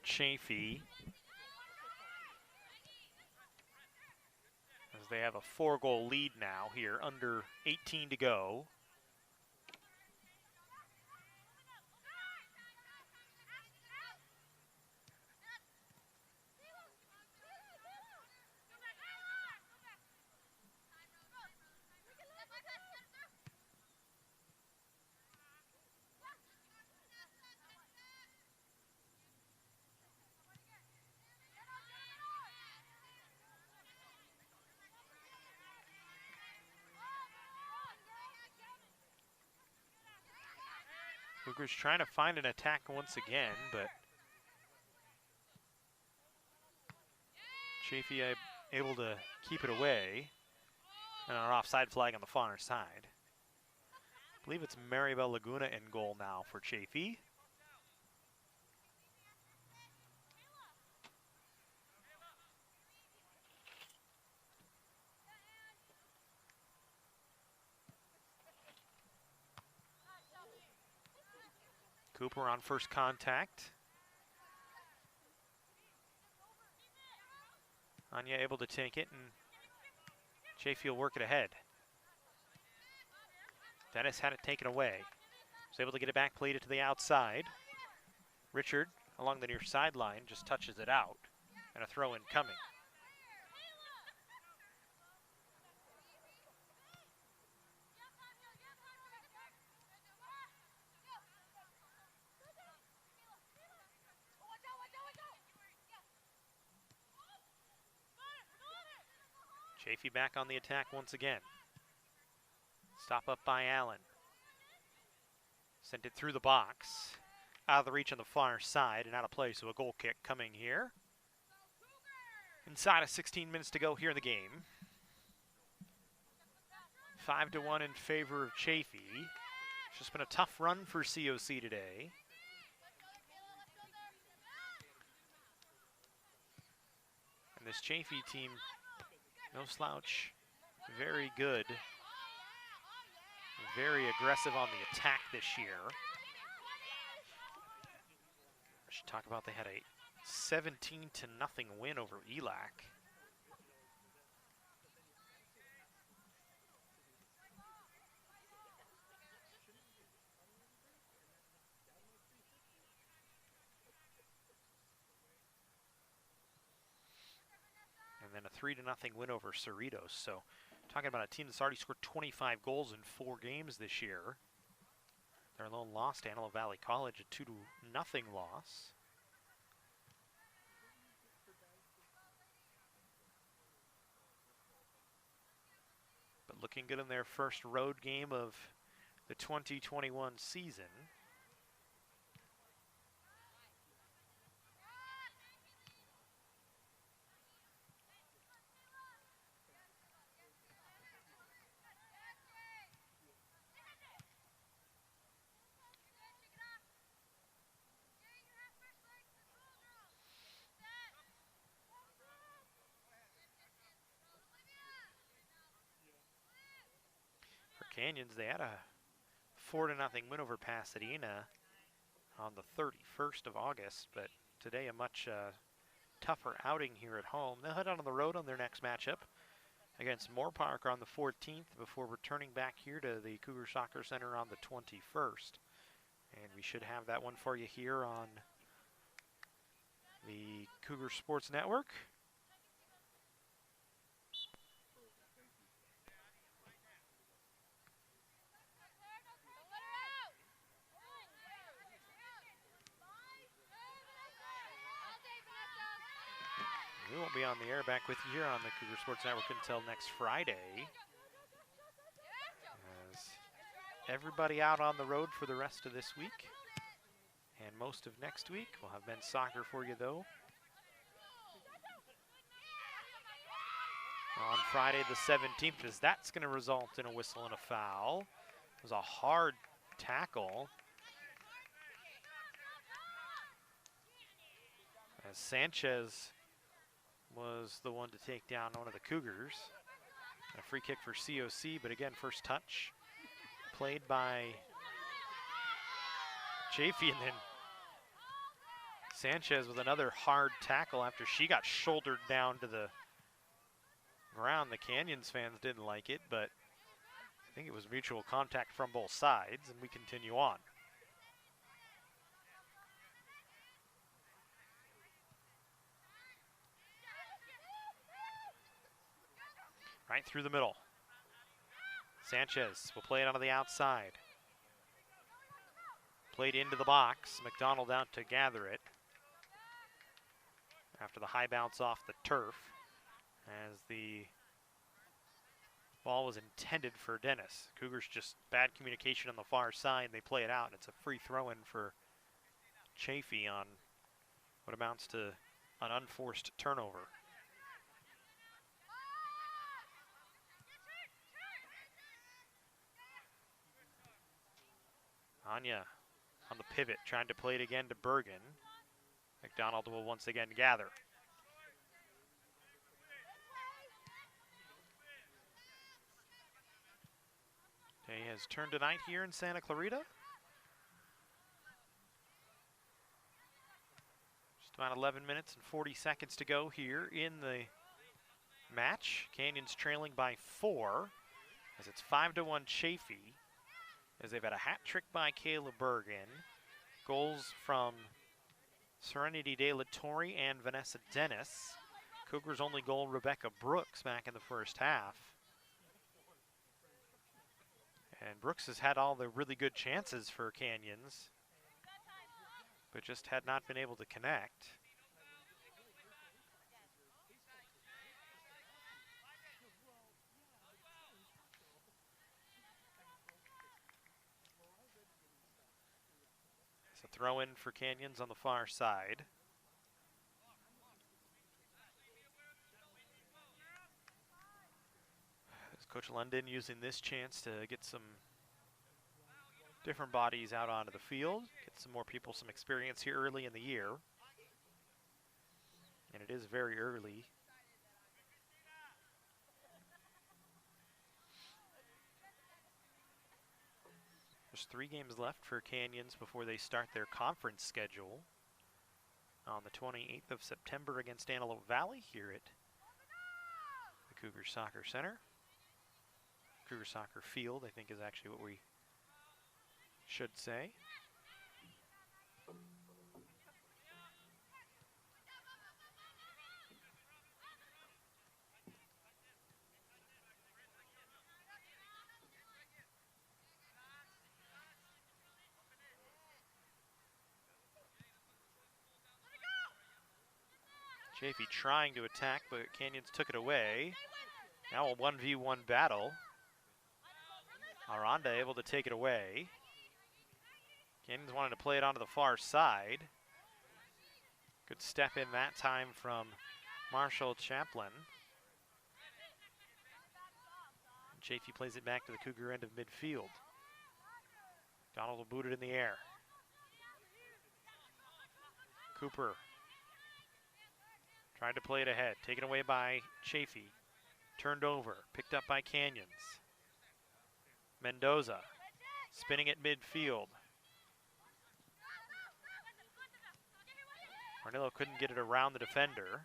Chaffey, as they have a 4-goal lead now here, under 18 to go. Cougars trying to find an attack once again, but Chaffey able to keep it away. And an offside flag on the far side. I believe it's Maribel Laguna in goal now for Chaffey. Cooper on first contact. Anya able to take it, and Chaffey will work it ahead. Dennis had it taken away. Was able to get it back, played it to the outside. Richard, along the near sideline, just touches it out, and a throw-in coming. Chaffey back on the attack once again. Stop up by Allen. Sent it through the box. Out of the reach on the far side and out of play, so a goal kick coming here. Inside of 16 minutes to go here in the game. 5-1 in favor of Chaffey. It's just been a tough run for COC today. And this Chaffey team, no slouch, very good, very aggressive on the attack this year. I should talk about they had a 17-0 win over ELAC. And then a 3-0 win over Cerritos. So talking about a team that's already scored 25 goals in 4 games this year. Their lone loss to Antelope Valley College, a 2-0 loss. But looking good in their first road game of the 2021 season. Canyons, they had a 4-0 win over Pasadena on the 31st of August, but today a much tougher outing here at home. They'll head out on the road on their next matchup against Moore Park on the 14th before returning back here to the Cougar Soccer Center on the 21st. And we should have that one for you here on the Cougar Sports Network. We won't be on the air back with you here on the Cougar Sports Network until next Friday, as everybody out on the road for the rest of this week and most of next week. We'll have men's soccer for you, though, on Friday the 17th, as that's going to result in a whistle and a foul. It was a hard tackle, as Sanchez was the one to take down one of the Cougars. A free kick for COC, but again, first touch played by Chaffey, and then Sanchez with another hard tackle after she got shouldered down to the ground. The Canyons fans didn't like it, but I think it was mutual contact from both sides, and we continue on. Right through the middle. Sanchez will play it onto the outside. Played into the box. McDonald out to gather it after the high bounce off the turf, as the ball was intended for Dennis. Cougars just bad communication on the far side. They play it out, and it's a free throw-in for Chaffey on what amounts to an unforced turnover. Anya on the pivot, trying to play it again to Bergen. McDonald will once again gather. Day has turned to night here in Santa Clarita. Just about 11 minutes and 40 seconds to go here in the match. Canyons trailing by 4, as it's 5-1 Chaffey, as they've had a hat trick by Kayla Bergen, goals from Serenity De La Torre and Vanessa Dennis. Cougars' only goal, Rebecca Brooks, back in the first half. And Brooks has had all the really good chances for Canyons, but just had not been able to connect. Throw in for Canyons on the far side. As Coach London using this chance to get some different bodies out onto the field, get some more people some experience here early in the year. And it is very early. There's 3 games left for Canyons before they start their conference schedule on the 28th of September against Antelope Valley here at the Cougar Soccer Center. Cougar Soccer Field, I think, is actually what we should say. Chaffey trying to attack, but Canyons took it away. Now a 1v1 battle. Aranda able to take it away. Canyons wanted to play it onto the far side. Good step in that time from Marshall Chaplin. And Chaffey plays it back to the Cougar end of midfield. Donald will boot it in the air. Cooper tried to play it ahead, taken away by Chaffey. Turned over, picked up by Canyons. Mendoza spinning at midfield. Arnillo couldn't get it around the defender.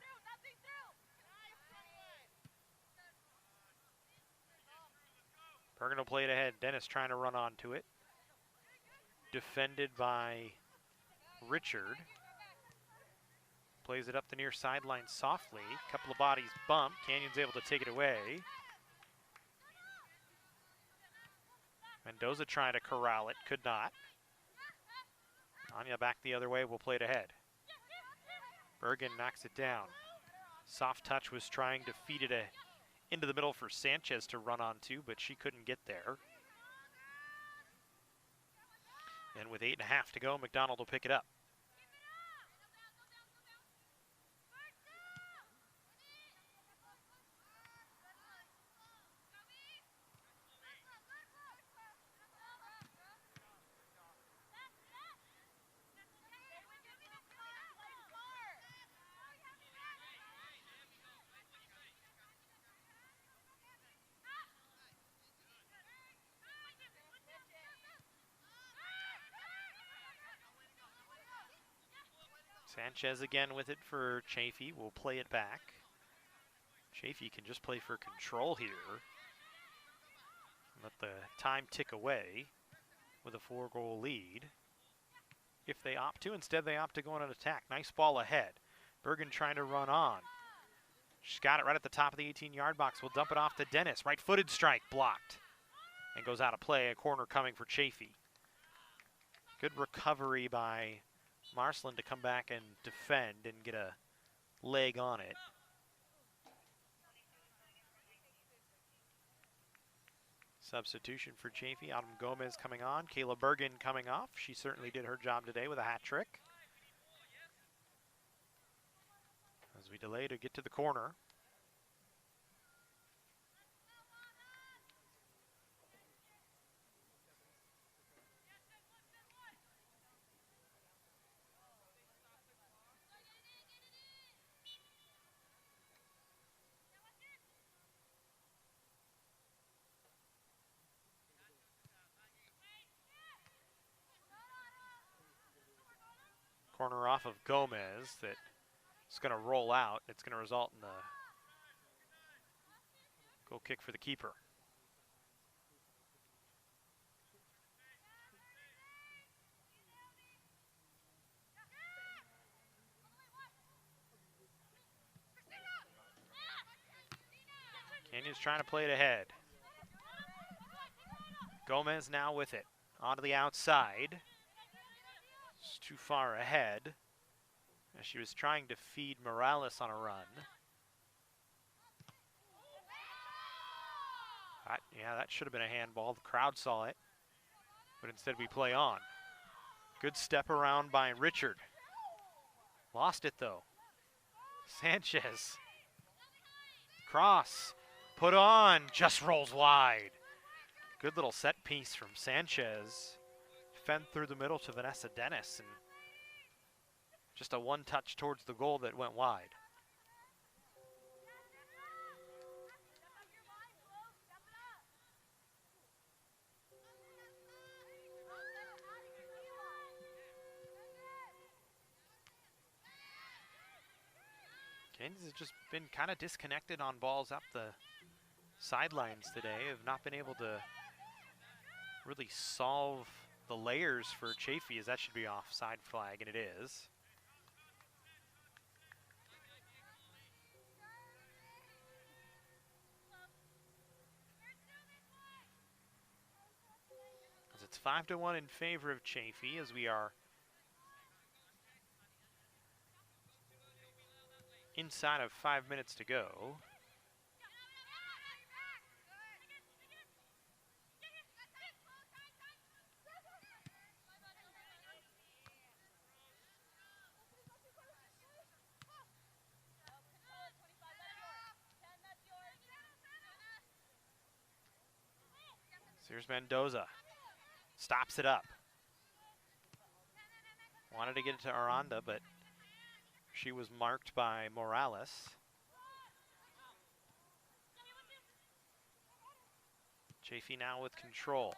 Bergen will play it ahead. Dennis trying to run onto it. Defended by Richard. Plays it up the near sideline softly. Couple of bodies bump. Canyon's able to take it away. Mendoza trying to corral it. Could not. Anya back the other way. Will play it ahead. Bergen knocks it down. Soft touch was trying to feed it into the middle for Sanchez to run onto, but she couldn't get there. And with 8.5 to go, McDonald will pick it up. Sanchez again with it for Chaffey. Will play it back. Chaffey can just play for control here. Let the time tick away with a 4-goal lead. If they opt to, instead they opt to go on an attack. Nice ball ahead. Bergen trying to run on. She's got it right at the top of the 18-yard box. Will dump it off to Dennis. Right-footed strike blocked. And goes out of play. A corner coming for Chaffey. Good recovery by Marcelin to come back and defend and get a leg on it. Substitution for Chaffey. Autumn Gomez coming on. Kayla Bergen coming off. She certainly did her job today with a hat trick. As we delay to get to the corner. Corner off of Gomez that is going to roll out. It's going to result in a goal kick for the keeper. Canyon's trying to play it ahead. Gomez now with it. Onto the outside. It's too far ahead. As she was trying to feed Morales on a run. That should have been a handball. The crowd saw it. But instead we play on. Good step around by Richard. Lost it though. Sanchez. Cross. Put on. Just rolls wide. Good little set piece from Sanchez. Fend through the middle to Vanessa Dennis, and just a one touch towards the goal that went wide. Kansas has just been kind of disconnected on balls up the sidelines today, have not been able to really solve the layers for Chaffey, as that should be offside flag, and it is. As it's 5-1 in favor of Chaffey, as we are inside of 5 minutes to go. Here's Mendoza. Stops it up. Wanted to get it to Aranda, but she was marked by Morales. Chaffey now with control.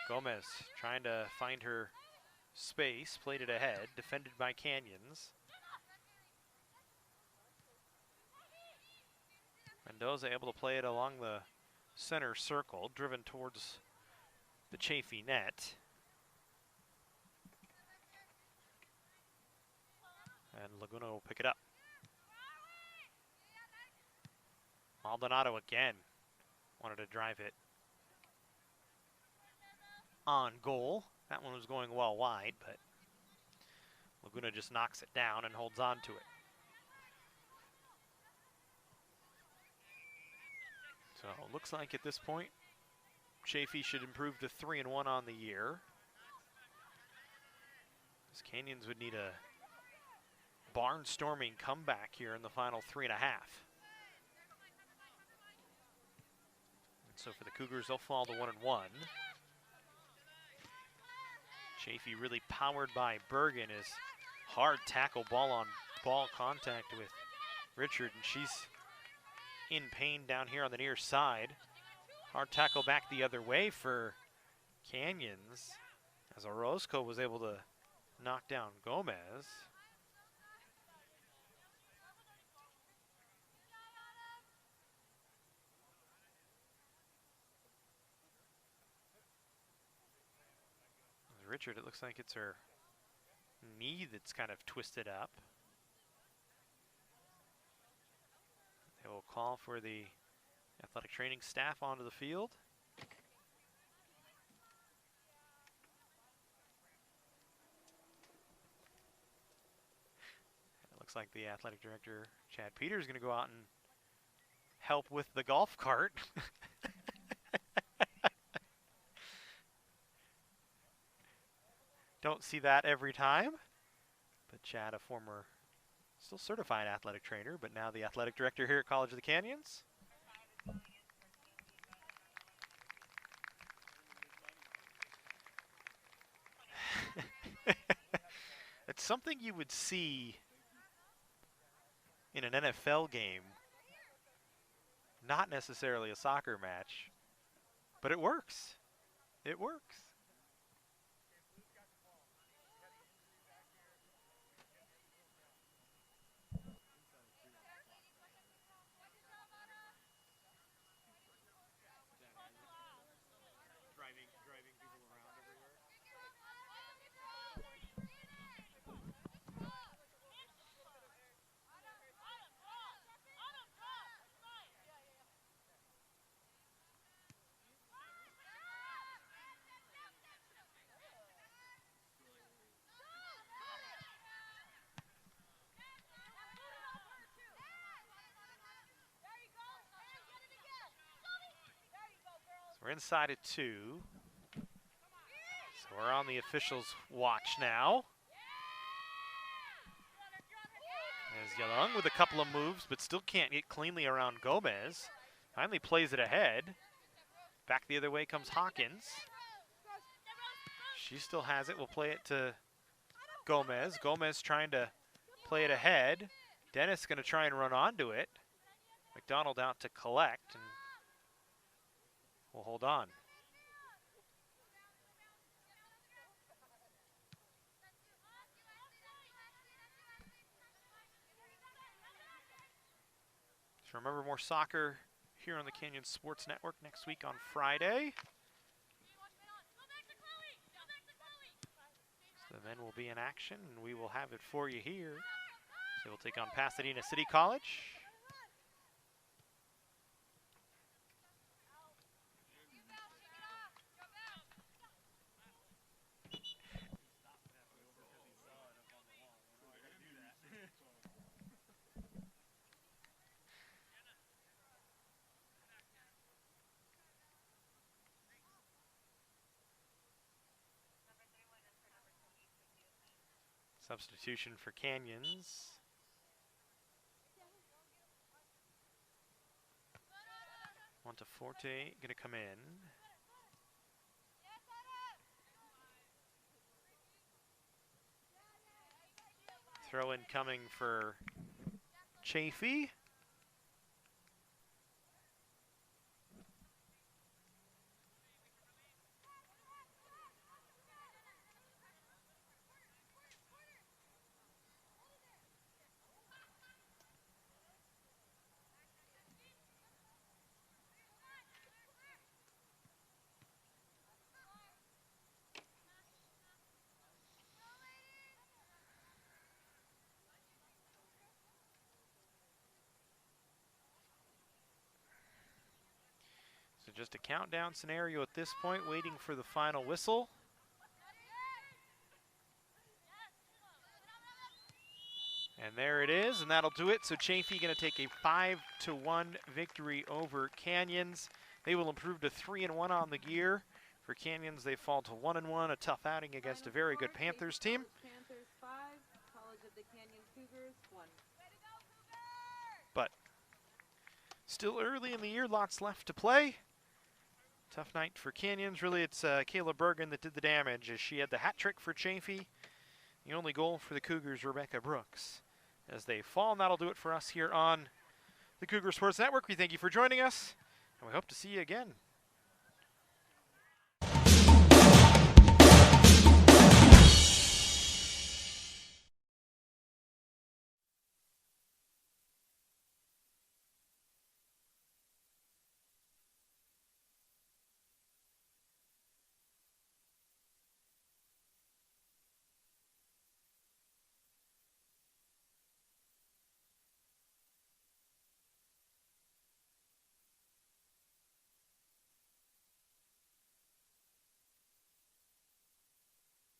Gomez trying to find her space, played it ahead, defended by Canyons. Mendoza able to play it along the center circle, driven towards the Chaffey net. And Laguna will pick it up. Maldonado again wanted to drive it on goal. That one was going well wide, but Laguna just knocks it down and holds on to it. So it looks like at this point, Chaffey should improve to 3-1 on the year. As Canyons would need a barnstorming comeback here in the final 3.5. And so for the Cougars, they'll fall to 1-1. Chaffey really powered by Bergen. Is hard tackle, ball on ball contact with Richard, and she's in pain down here on the near side. Hard tackle back the other way for Canyons as Orozco was able to knock down Gomez. Richard, it looks like it's her knee that's kind of twisted up. They will call for the athletic training staff onto the field. It looks like the athletic director, Chad Peters, is going to go out and help with the golf cart. Don't see that every time. But Chad, a former, still certified athletic trainer, but now the athletic director here at College of the Canyons. It's something you would see in an NFL game, not necessarily a soccer match, but it works. It works. We're inside at 2. So we're on the officials' watch now. As Young with a couple of moves, but still can't get cleanly around Gomez. Finally plays it ahead. Back the other way comes Hawkins. She still has it. We'll play it to Gomez. Gomez trying to play it ahead. Dennis going to try and run onto it. McDonald out to collect. And we'll hold on. So remember, more soccer here on the Canyon Sports Network next week on Friday. So the men will be in action, and we will have it for you here. So we'll take on Pasadena City College. Substitution for Canyons. Monteforte gonna come in. Throw in coming for Chaffey. just a countdown scenario at this point, waiting for the final whistle. And there it is, and that'll do it. So Chaffey going to take a 5-1 victory over Canyons. They will improve to 3-1 on the year. For Canyons, they fall to 1-1, a tough outing against a very good Panthers team. Panthers 5, College of the Canyons Cougars 1. But still early in the year, lots left to play. Tough night for Canyons. Really, it's Kayla Bergen that did the damage, as she had the hat trick for Chaffey. The only goal for the Cougars, Rebecca Brooks, as they fall. And that'll do it for us here on the Cougar Sports Network. We thank you for joining us, and we hope to see you again